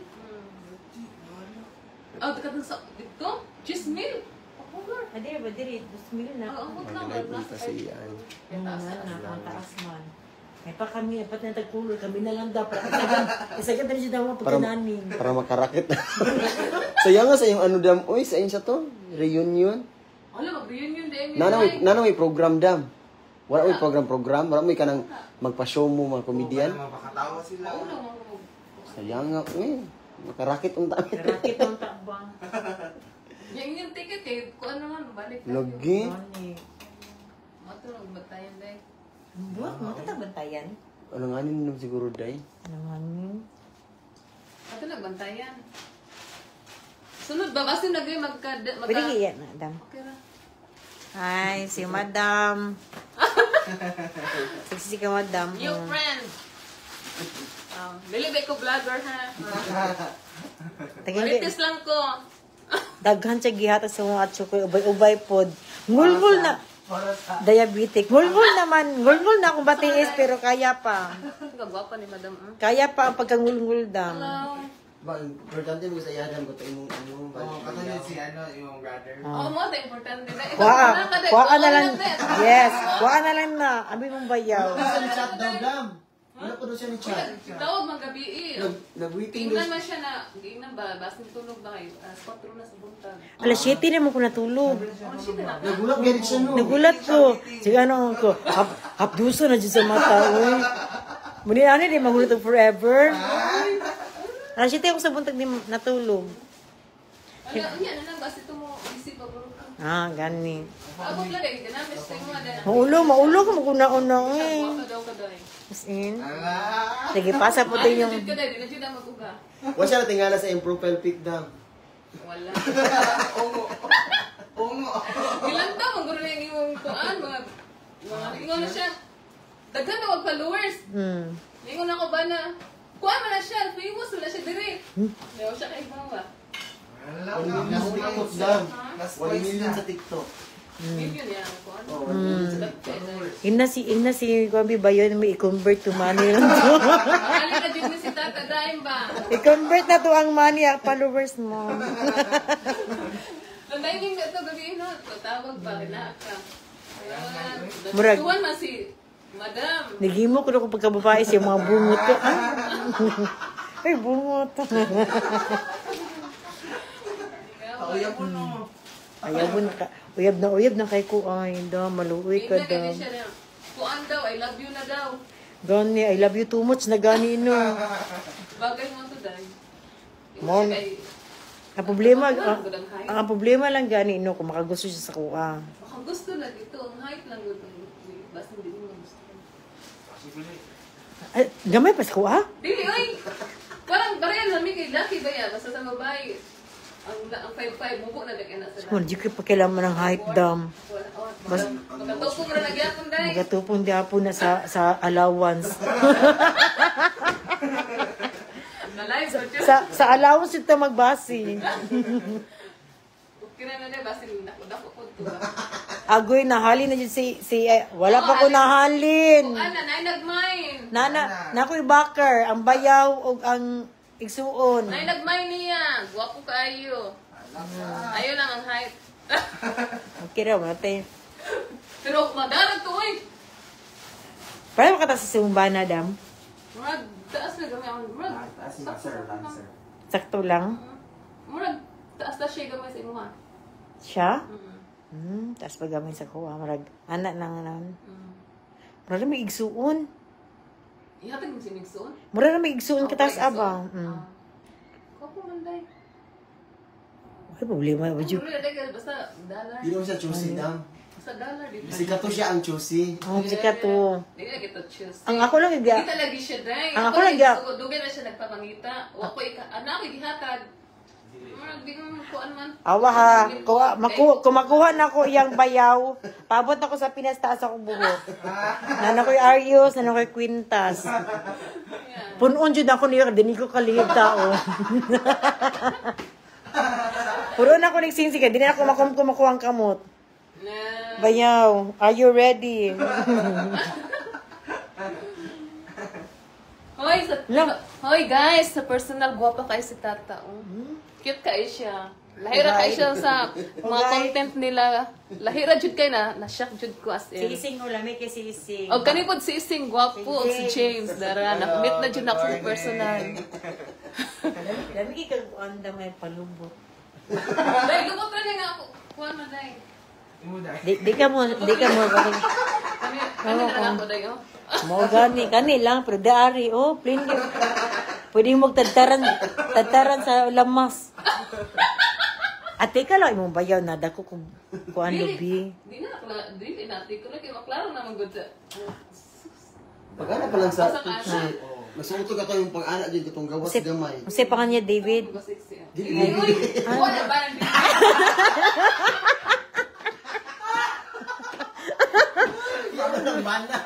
oh, dekat sa dito 10,000. Ako ba? Adi ba diri, 2,000 na. Oo, ako lang. Mag-live ulit kasi yan. Yung na, ang taas man. May pa kami, dapat na tagkulol, kami na lang dapat. Isagad na siya daw mga pagkananin. Para makarakit. Sayang nga sa yung ano dam. Uy, sa inyo sa to? Reunion? Wala mag-reunion din. Nana may program dam. Wala may program. Wala may kanang magpa-show mo mga komedyan. Mapakatawa sila. Oo lang. Sayang nga. Uy, makarakit ang tayo. Rakit ang takbang. Yung ticket kay ko ano man balik. Lagi. Mato magbatayan dai. Buat mo, tatagbantayan. Ano nga nyo siguro day? Naman. Ato nagbantayan. Sunod ba? Basta nagay Pwede iyan na, Dam. Okay ra. Hi, si Madam. Sexy ka, Madam. New friend. Dili ba ko vlogger ha? Marites lang ko. Daghan siya gihata sa mga atso ko. Ubay-ubay pod. Ngulngul na. Diabetic. Ngulngul naman. Ngulngul na kung batiis, pero kaya pa. Kagwapa ni Madam. Kaya pa ang pagkangulngul, Dam. Hello. Ba, importante mo sa iyadan ko ito yung ano. Katulad si yung brother. Oh, mo ta importante na. Kuha na lang. Yes. Kuha na lang na. Abi mong bayaw. Sa chat daw, dam. Wala ko daw siya ni chat. Tawag man gabi. Nag-waiting Tingnan daw. man siya na, tingnan ba, basin tulog ba kayo? 4 na sa buntag. Alas 7 naman ko natulog. Oh, shit na. Nagulat ganit siya no. Nagulat ko. Sige ano ko. Hapduso na dyan sa mata. Uy. Muni ano di magulat ang forever. Alas 7 ako sa buntag ni natulog. Wala, yan na lang. Basta ito mo isip pa bro. Ah, gani. Abot lang eh. Ganamit sa mga dana. Maulo ka maguna-una eh. Waka daw ka daw eh. As in. Sige, pasa po tayo yung... Dinajud ka daw. Dinajud ang mag-uga. Wala siya natingala sa improve profile pic daw. Wala. Ungo. Ilan daw, ang guro na yung iyong kuan, mga ingon na siya. Daghan na wag followers. Ingon ako ba na, kuan man na siya, famous wala siya diri. Daw siya kay Bawa. 1 million sa TikTok daw. 1 million sa TikTok. Million yan, kuan. Oh, 1 million sa TikTok. Ina si Kwabi ba yun, may i-convert to money lang to. Makali na dyan si Tata Daim ba? I-convert na to ang money, followers mo. Ang timing na ito, gabi no, tatawag pa, kinaka. Murag. Tuwan man si Madam. Nagimo ko na kung pagkababae siya, mga bungot ko. Ay, bungot. Kauya po no. Uyab na kay ko. Ay, da, maluwi ka Hindi na da. ganyan siya na. Kuan daw, I love you na daw. Gani, I love you too much na gani, no. Bagay mo to dahil. Mon. Ang problema lang gani, no, kung makagusto siya sa kuha. Baka gusto lang ito, ang height lang ito. Basta hindi mo gusto. Ay, gamay pa sa kuha? Dili, oy! Parang barehan namin kay Lucky ba yan? Basta sa babae, ang 5'5", mubo na dagyan na So, sila. hindi ko pa kailangan ng height dam. Magkatupong rin nagyapon dahil. Magatupong di po na sa allowance. Nalive sa Diyos. sa allowance ito magbasi. Kira na dahil, basta dako ko ito. Agoy, nahalin na dyan wala pa ko nahalin. Kung ana, nay nagmain. Nakoy bakar, ang bayaw o ang igsuon. Nay nagmain niya. Guwapo kaayo. Ayun lang ang height. Okay raw, mate. Pero madarag to eh. Para makata sa sumbana, dam. Murag, taas na gamay ang murag. Sakto lang. Murag, taas na siya gamay sa imuha. Siya? Taas pa gamay sa kuha. Marag, anak nang anan. Mura na may igsuon. Ihatag mo si Nixon? Mura na may igsuon katas abang. Kapo man day. Ay, problema. Wadyo. Basta dollar. Hindi naman siya choosy daw. Basta dollar dito. Kasi kato siya ang choosy. Ang sika to. Hindi na kita choose. Ang ako lang, Hindi talaga siya day. Ang ako lang, Dugay na siya nagpapangita. O ako, anak, ihatag. Murag, di mo kuan man. awa ha. Kung makuha na ko iyang bayaw, pabot ako sa Pinas, taas ako buhok. Nana ko'y Arios, nana ko'y Quintas. Punon dyan ako niyo, hindi ko kalihid tao. Puro na ako nagsinsika, di na ako makuha ang kamot. Bayaw, are you ready? Hoy guys, sa personal guwapa kayo si Tata. Cute kayo siya. Lahira kayo siya sa mga content nila. Lahira jud kayo na shock jud ko as in. Sising o lami kay sising. Og kani pod si Ising gwapo og si James dara na-meet na jud ako sa personal. Lami kay kag anda may palubot. Dai lumot ra nga ako. Kuan na dai. Di ka mo galing. Kani na ako dai oh. Mo kani lang pero daari plain gyud. Pwede mo tadtaran sa lamas. Ate ka lang imong bayaw na dako kung kuan lubi. Di na ako di nati ko na kay maklaro na magud. Pag-anak pa lang sa choosy. Nasuto ka to yung pag-anak dyan itong gawas gamay. Kasi pa kanya David. Dili. Wala ba nang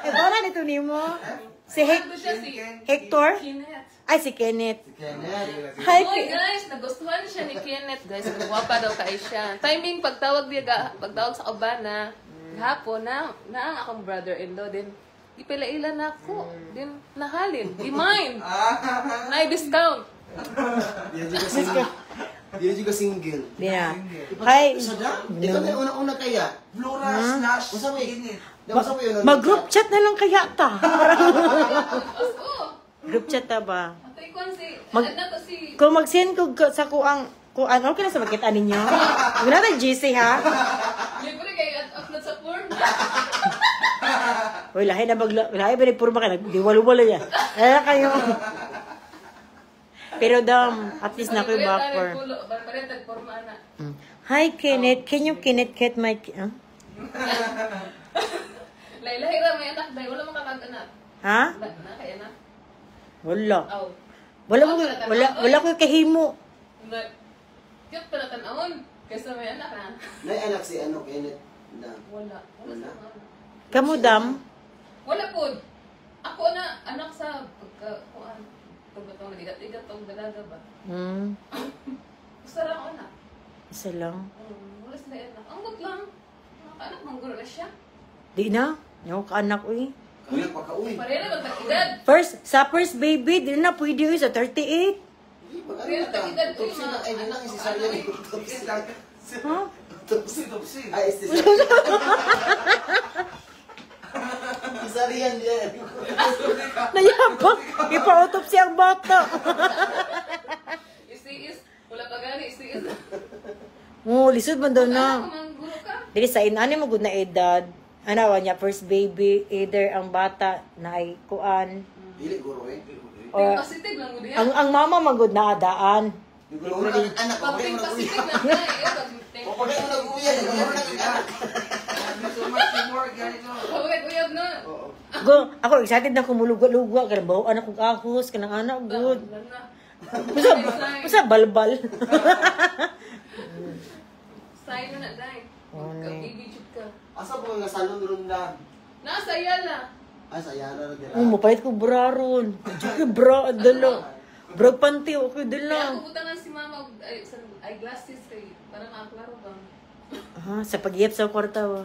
Wala nito nimo. Si Hector? Ay, si Kenneth. Hi, Kenneth. Hoy guys, nagustuhan siya ni Kenneth guys. Nagwapa daw kay siya. Timing pagtawag sa kabana, hapon na ang akong brother-in-law din. Ipilailan na ako. Din nahalin. Di mine. Na-discount. Di na juga single. Di na. Hi. Ikaw na yung una-una kaya. Flora slash Masa mo init. Mag-group chat na lang kaya ta. Oo. Group chat ta ba? Atay ko si Mag- ano to si Kung mag-send ko sa kuang okay na sa makita ninyo? Huwag natin GC ha? libre kay upload sa porn. Uy, lahi ba ni purma ka? Di walo-walo yan. Kaya kayo. Pero dam, at least na ko'y buffer. Paretag forma na. Hi, Kenneth. Can you Kenneth get my... Huh? Lailahira may anak dahil wala makakag-anak. Ha? Na kay anak. Wala. Aw. Wala ko kahimo. Kaya pala tanawon. Kaysa may anak ha. May anak si ano, Kenneth. Na. Wala. Wala sa anak. Kamu, dam? Wala po. Ako na anak sa pagkakuan. Pagkatong nag-igat-igat tong dalaga ba? Gusto lang ako anak. Isa lang. Wala sila anak. Ang gut lang. Anak mong guro na siya. Di na. Yung kaanak ko eh. Kaya pa ka, uy. Pareha na magtag-edad. First baby, di na pwede yun sa 38. Hindi, Pareha na magtag-edad. Tupsi na, ay, di lang, si Saryan. Tupsi. Ha? Tupsi. Ay, si Saryan yan. Nayabang. Ipa-autopsy ang bata. Is. Wala pa gani. Is. Oh, lisod man daw Anak na. ko mang guro ka. Dili sa inani mo gud na edad. Ano niya first baby, either ang bata na ay kuan Dili, guro eh. or Positive lang mo diyan. ang mama magud na adaan. Yung guro na anak ko, Pag kaya mo nag-uwi. positive lang na. O, kaya mo nag-uwi yan, guro na anak. So much more, ganito. Pag uyab na. Oo. Go, ako excited na kumuluga-luga kanang bawo anak kog ahos kanang anak good. Usa balbal. Sign na dai. Mag-baby jud ka. Asa po nga salon ronda? Nasa yala. Ay, sa Yara na dira. Mapalit ko braron. Jud bra dalo. Bra panty okay Kaya dala. ako butangan si mama og eyeglasses kay para makaklaro ba. Ah, sa pagyep sa kwarta wa.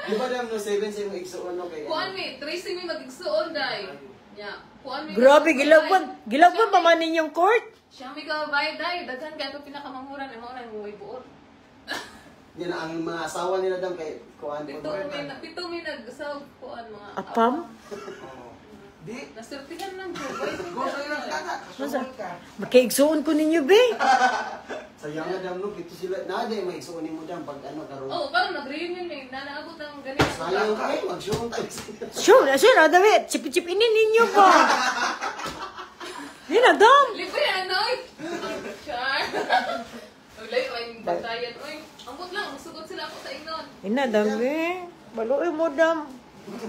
Di ba dam no 7 sa mo igsuon no kay. Kuan mi, Tracy mi magigsuon dai. Ya, kuan mi. Grabe gilagwan pa man ninyong court. Siya mi ka bayad dai, daghan kay ato pinakamanghuran mo na mo ibuot. Yan ang mga asawa nila dam kay kuan po. Pito mi nag-usab kuan mga Apam? Di, nasertihan lang po. go sa'yo lang kata. Kasunod ka. Makaigsuon ko ninyo be. Sayang nga dam no, ito sila na day may igsuon nimo dam pag ano karon. Oh, parang nag-reunion eh. Nanaabot ang ganito. Sayang kay mag-show tayo. Sure, David. Chip-chip ini ninyo pa. Di na dam. Libre ano eh. Char. Ulay, ay bantayan. Uy, ambot lang. Sugot sila ako sa inon. Ina dam be. Baluoy mo dam. Yung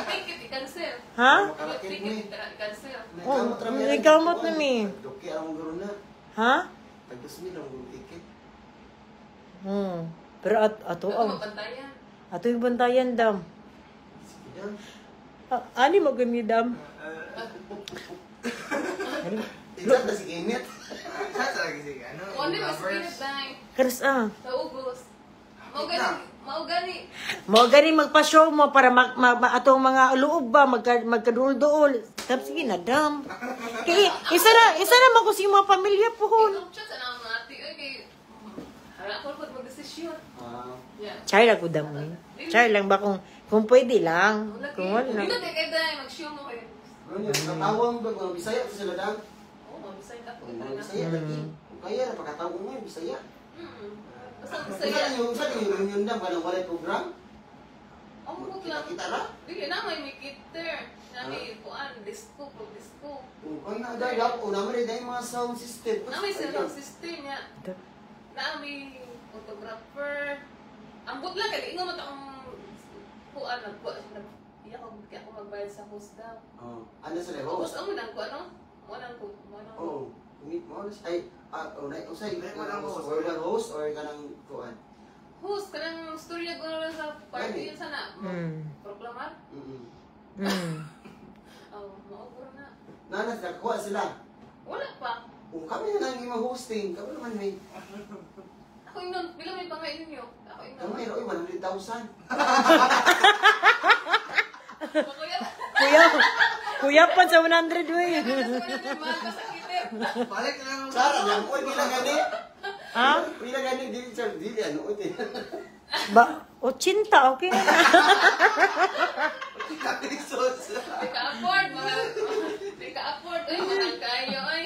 ticket, i-cancel. Ha? Yung ticket, i-cancel. May kamot na mi. Doki ang guro na. Ha? Tagdos mi lang ticket. Pero ato Ako ang mabantayan. ato yung bantayan dam. Sige dam. Ani magami dam. Tignan na si Kenneth. Sa lagi sige, ano? Kung di mas pinit dahil. Karas Sa ugos. Mau gani. Mo gani magpa-show mo para atong mga loob ba magkadul-duol. Tapos sige na dam. Kaya isa na man ko sa mga pamilya pohon. Chat na ang ati. Okay. Hala ko pag mag-desisyon. Yeah. Char lang ko dam. Char lang ba kung pwede lang. Kung wala. Hindi na kay dahil mag-show mo kayo. Ano, katawang ba mga Bisaya pa sila dam? Oo, mabisay ka po. Mga Bisaya lagi. Kung kaya napakatawang mo yung Bisaya. Basta Sa masaya. yung reunion dam kanang walay program. Ang mukot lang. Kita ra. Hindi na may kiter. Nami kuan disco. Kung na dahil ako naman rin mga sound system. Nami sound system niya. Nami photographer. Ang but lang kay ingon man ang kuan iya ako magbayad sa host daw. Oh, ano sila Host host? amo nang ko ano? Wanang ko. Oh, meet mo ay usay Walang host. or lang host or kanang kuan. Host kanang storya ko lang sa party yun sana. Proklamar. Oh, maubor na. Nanas nakakuha sila. Wala pa. Kung kami na lang yung hosting, kami naman may Ako inon, pila may pangain niyo? Ako inon. kami ro 100,000. Kuya pa sa 100 way. Balik na lang. Sara lang ko pila gani. Ha? Pila gani dili sir, dili ano uti. Ba, 80 okay na. Kapilisos. Di ka afford, mga. Di ka afford. Ay, manang kayo, ay.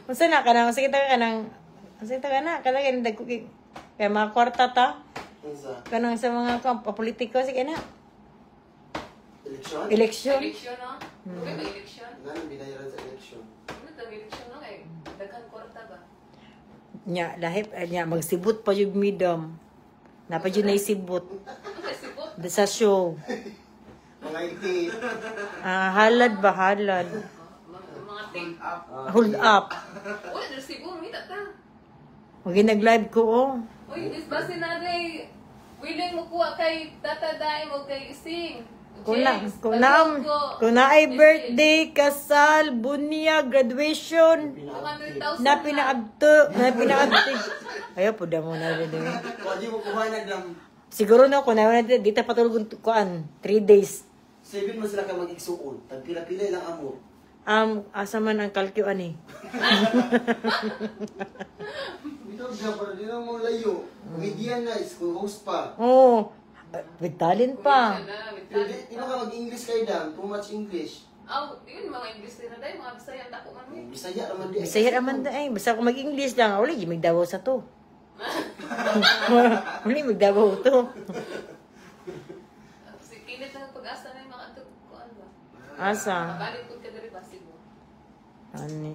Unsa na kanang sige ta kanang kanang dagko kay mga kwarta ta. Unsa? Kanang sa mga politiko sige na. Eleksyon? Eleksyon. Eleksyon, no? Okay, may election. Nga binayaran sa election. Ano itong election no? Kay daghan kwarta ba? Nya, lahip, nya, magsibot pa yung midam. Napa yun na isibot. Ano kay sibot? Sa show. Mga iti. Halad ba? Halad. Mga ting. Hold up. Uy, resibo, mita ta. Nag-live ko, oh. Uy, is ba sinari willing mo kuha kay Tata Daim o kay Ising? Kung James, na ay birthday, kasal, bunya, graduation, 200,000 na pinaabto. Ayaw po mo na rin. Kung di mo kuhanag lang, Siguro na kung na dito patulog kuan 3 days. 7 mo sila ka mag-igsuon. Tagpila-pila lang amo. Asa man ang kalkyuan eh. Dito siya para di na mo layo. Comedian na, school host pa. Oh, with talent pa. Di ba ka mag-English kayo dam? Too much English. Yun mga English din na dahil, mga Bisaya tako man eh. Bisaya naman di. Bisaya naman da eh. Basta kung mag-English lang, wala yung magdabaw sa to. Wala yung magdabaw to. Si Kinit na pag-asa na yung mga kuan ba? Asa? Balik ko ka diri ba Cebu. Ani.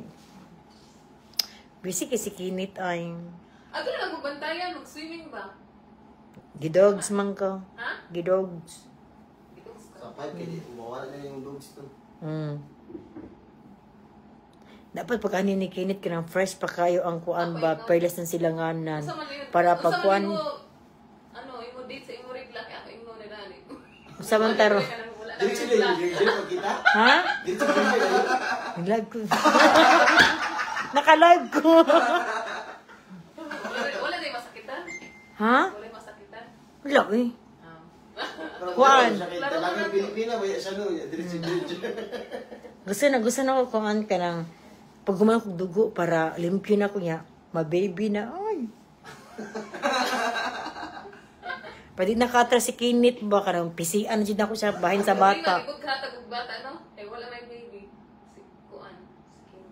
Busy kasi kinit ay. Ato na magbantayan, mag-swimming ba? Gidogs man ka. Ha? Gidogs. Itong Sa 5 kaya mawala na yung dogs to. Dapat pag ani ni kinit ka ng fresh pa kayo ang kuan ba, perlas ng silanganan. Usa man yun- Para usa pag man kuan, imo date sa imo regla kaya ako imo na dali. usa man taro. Dito sila yung girl pag kita. Ha? Dito sila yung Nag-live ko. Naka-live ko. Wala din masakitan. Ha? Wala masakitan. Wala eh. Kuan. Talagang Pilipina ba siya no? Dito Gusto na ako kung an ka ng pag gumawa kong dugo para limpyo na ko niya. Ma-baby na. Ay. Pwede nakatra si Kinit ba? Karang pisian dyan ako siya bahin sa bata. Ibig hatag og bata no? Eh wala may baby. Si kuan. Si Kim.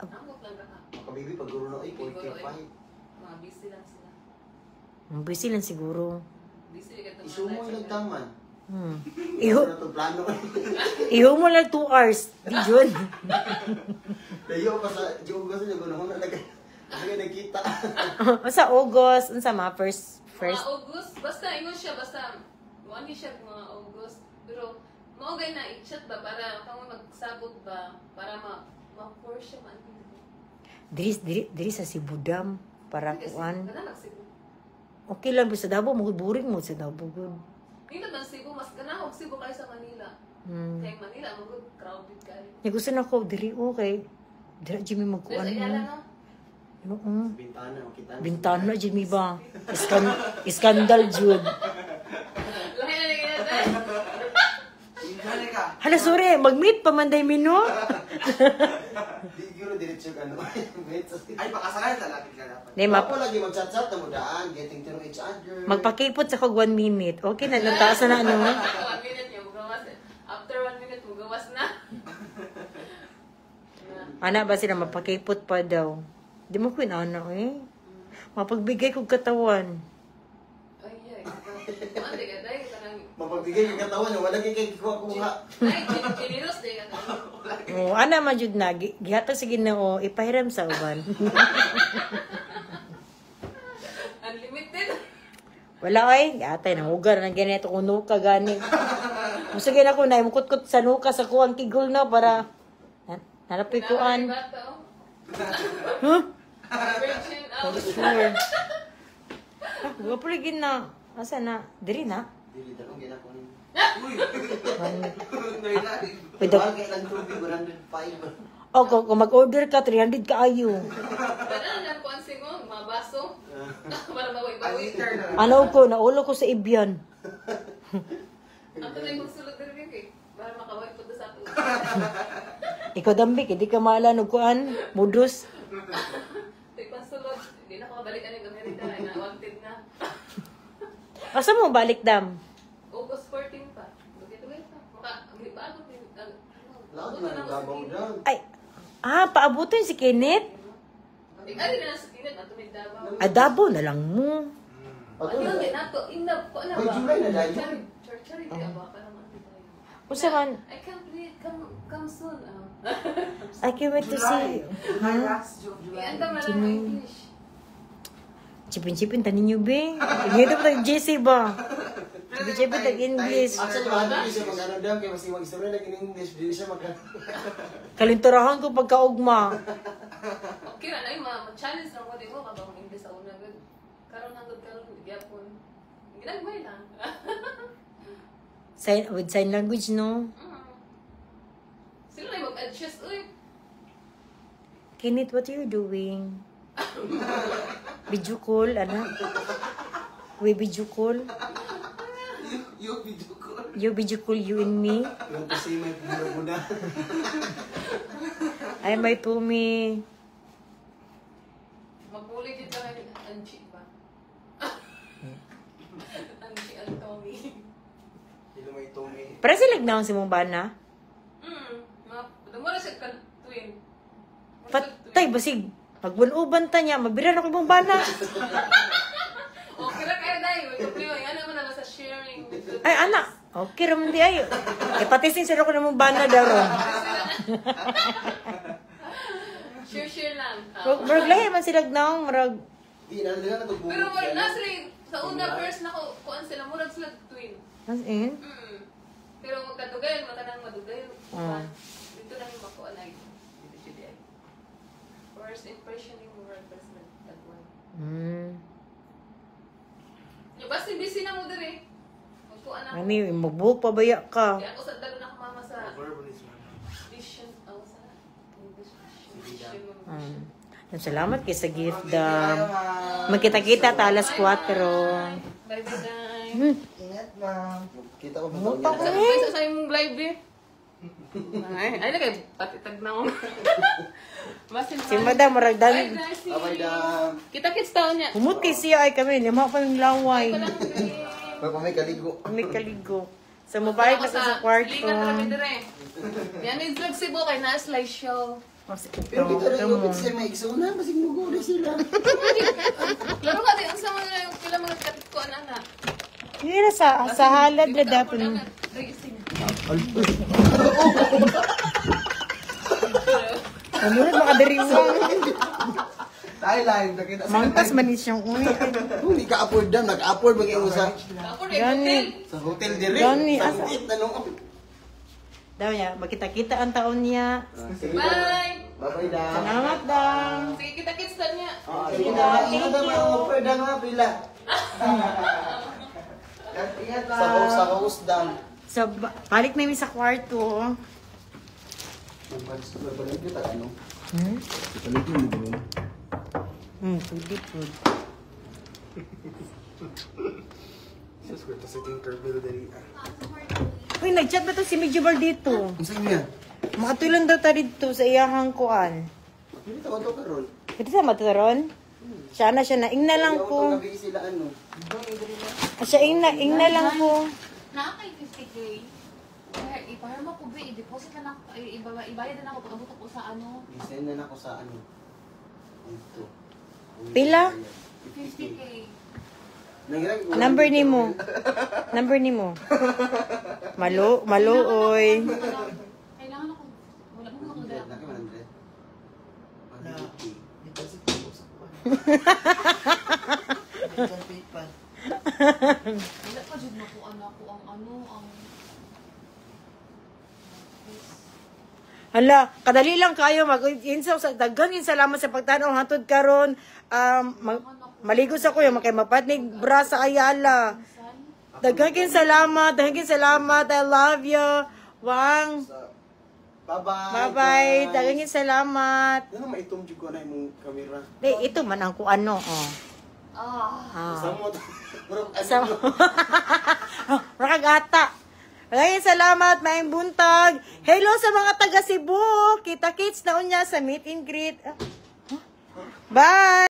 Ambot lang ka. Makabibi pag guro na ay 45. Mga busy lang sila. Busy lang siguro. Busy ka to. Isu mo yung taman. Iho, Ano to plano? iho mo lang 2 hours. Di Jun. Layo pa sa Diyog kasi yung gano'n na nagkita. Sa August, sa mga first. Mga August, basta ingon siya, basta muani siya mga August. Pero maugay na i-chat ba para kamo magsabot ba para ma-pour siya man. Diri sa Sibudam. Para kuan. Kana nagsibo. Okay lang, sa Davao, boring mo sa Davao. Good. Dito man Cebu, mas ganahog Cebu kayo sa Manila. Kaya Manila, magod crowded kayo. Gusto na ko, diri okay. Diri, Jimmy, magkuan Sa Ayala mo. no? Bintana, makita. Bintana, Jimmy ba? Iskandal, Jud. Lahi na naging natin. Balik ka. Hala, sorry, mag-meet pa man day mino. Di guro diretso ano. Ay, pakasakay sa lapit ka dapat. Di, Mapo lagi mag-chat-chat na mo daan, getting to know each other. magpakipot sa kog 1 minute. Okay na, nataas na ano. 1 minute niya, magawas. After 1 minute, magawas na. Ana ba sila, mapakipot pa daw. Di mo ko ana eh. Mapagbigay kog katawan. Ay, ay. Ante ka, dahil ka nang... Mapagbigay yung katawan, wala kay kuha-kuha. Ay, kinilos din ka nang... Oh, ana man jud na gihatag sa Ginoo ipahiram sa uban. Unlimited. Wala ay, atay nang ugar nang ganito kuno ka gani. Musige na ko na imukot-kot sa nuka sa kuang kigol na para nalapi kuan. Huh? Virgin out. Sure. Wa pala gina. Asa na? Diri na. Dili tanong ginako ni. Uy! Nailalim. Pwede. Bagay lang tubig 105. O, kung mag-order ka, 300 ka ayo. Pero lang po ang singon, mga baso. Para bawi-bawi. Aliter na. Ano ko, naulo ko sa Ibian. Ang tunay kong sulod din rin kay. Para makaway po sa ato. Ikaw dambik, hindi ka maalan og kuan, modus. Ito yung sulod. Hindi na ako kabalik ang Amerika. Ay na, wanted na. Asa mo balik dam? August 14 pa. Dugay-dugay pa. Bago din. Lahat na naglabaw lang. Ay, paabutin si Kenneth. Ay, na sa kinit. Ato may Davao. Adabo na lang mo. Ato Ano na. din nato? Inab ko. Ano Ay, ba? July na dahil. Church-church. Hindi ba? Para man tayo. Usa man, I can't wait. Come soon. I can't wait to see you. July last, July. Iyan ka malang English. Chipin-chipin, tanin nyo, be. Ngayon pa tag JC ba? Chipin-chipin, tag English. Actually, wala din siya mag-ano daw, kaya mas mag-istorya lang in English, hindi siya mag-ano. Kalinturahan ko pagkaugma. Okay na lang, ma-challenge lang ko din mo kabang English sa una. Karon hanggang karon, gyapon. Ginagmay lang. With sign language, no? Sino na yung mag-adjust, uy? Kinit, what are you doing? Video call, ano? We video call? Yung video ko. You video call, you and me? Yung kasi may pinabuda. Ay, may tumi. Mabulig dito lang yung Anchi ba? Anchi and Tommy. Hindi may tumi. Para sila nagnaon si mong bana? Dumura siya ka-twin. Patay, basig. Magbunuban ta niya, magbiran ako mong bana. Okay na kayo dahil. Yan naman na sa sharing. Ay, anak. Okay, raman di ayo. Eh, pati sincere ko na mong bana daw ron. Share lang. Marag lahi man sila nagnaon, marag... Hindi, nandun na ito Pero wala na sila sa una first na kuan sila. Murag sila twin. As in? Pero magkadugayon, matanang madugayon. Ah. Dito lang yung makuan ay. Dito siya di ay. First impression yung murag first na tagwan. Yung basta busy na mo dire. Magkuan ako. Ani, magbuhok pabaya ka. Kaya ako sa dalo na kumama sa vision. Ako sa English vision. Salamat kay sa gift dam. Magkita-kita ta alas 4. Bye-bye guys. Ingat, ma'am. Kita ko ba Muta ko Sa isa sa imong live eh. Ay na kay pati tagnaw. Basin Si madam, marag dami. Bye-bye, dam. Kita kits taon niya. Humuti siya ay kami. Lima pa yung laway. Pag may kaligo. Kami kaligo. Sa mabalik na sa kwarto. Ligan kami dire. Yan yung flexible kay na slideshow. Pero kita rin yung kasi may iksuna, masig muguli sila. Laro ka din ang sama na yung pila mga katit ko ana. Hindi na sa halad na dapat. Ano na makadiriwang. Tayo live, nakita sa Mangkas manis yung uwi. Hindi ka-afford dam, nag-afford mag-iong sa Ako rin hotel. sa hotel dire. Gani, Sa asa? hotel na nung Daw niya, magkita-kita ang taon niya. Bye. Bye-bye, dam. Salamat daw. Sige kita kits taon niya. Sige na, ingat na mga offer dam ha, pila. Ingat na. Sa host dam. So, balik namin sa kwarto. Nagpalit kita ano? Hmm? Nagpalit yung bro. Pwede po. Sus, kwento sa Tinkerbell dali. Uy, nag-chat ba to si Medjugorje dito? Ang sa'yo niya? Makatulan daw ta dito sa iyahang kuan. Hindi tawag to karon. Ito sa maturon? Siya na siya na. Ingna lang ko. Gabi sila ano. Siya ingna lang ko. Nakakay 50K. Ipahar mo ko ba, i-deposit na ako, ibayad na ako pag abot ako sa ano. I-send na ako sa ano. Ito. Pila? 50K. Number ni mo. Number ni mo. Maluoy. Kailangan ako, wala mo ako dala. Laki 100. Wala pa dyan nakuha na ako ang ano, ang... Hala, kadali lang kayo daghan salamat sa pagtanaw hantod karon. Maligo sa kuya makay mapatnig bra sa Ayala. Daghan salamat. I love you. Wang. Bye-bye. Bye-bye. Daghan salamat. Ano maitom jud ko na imong kamera. Ito man ang kuano, oh. Samot. Sa Rakagata. Maraming salamat, maing buntag. Hello sa mga taga Cebu. Kita-kits na unya sa meet and greet. Bye!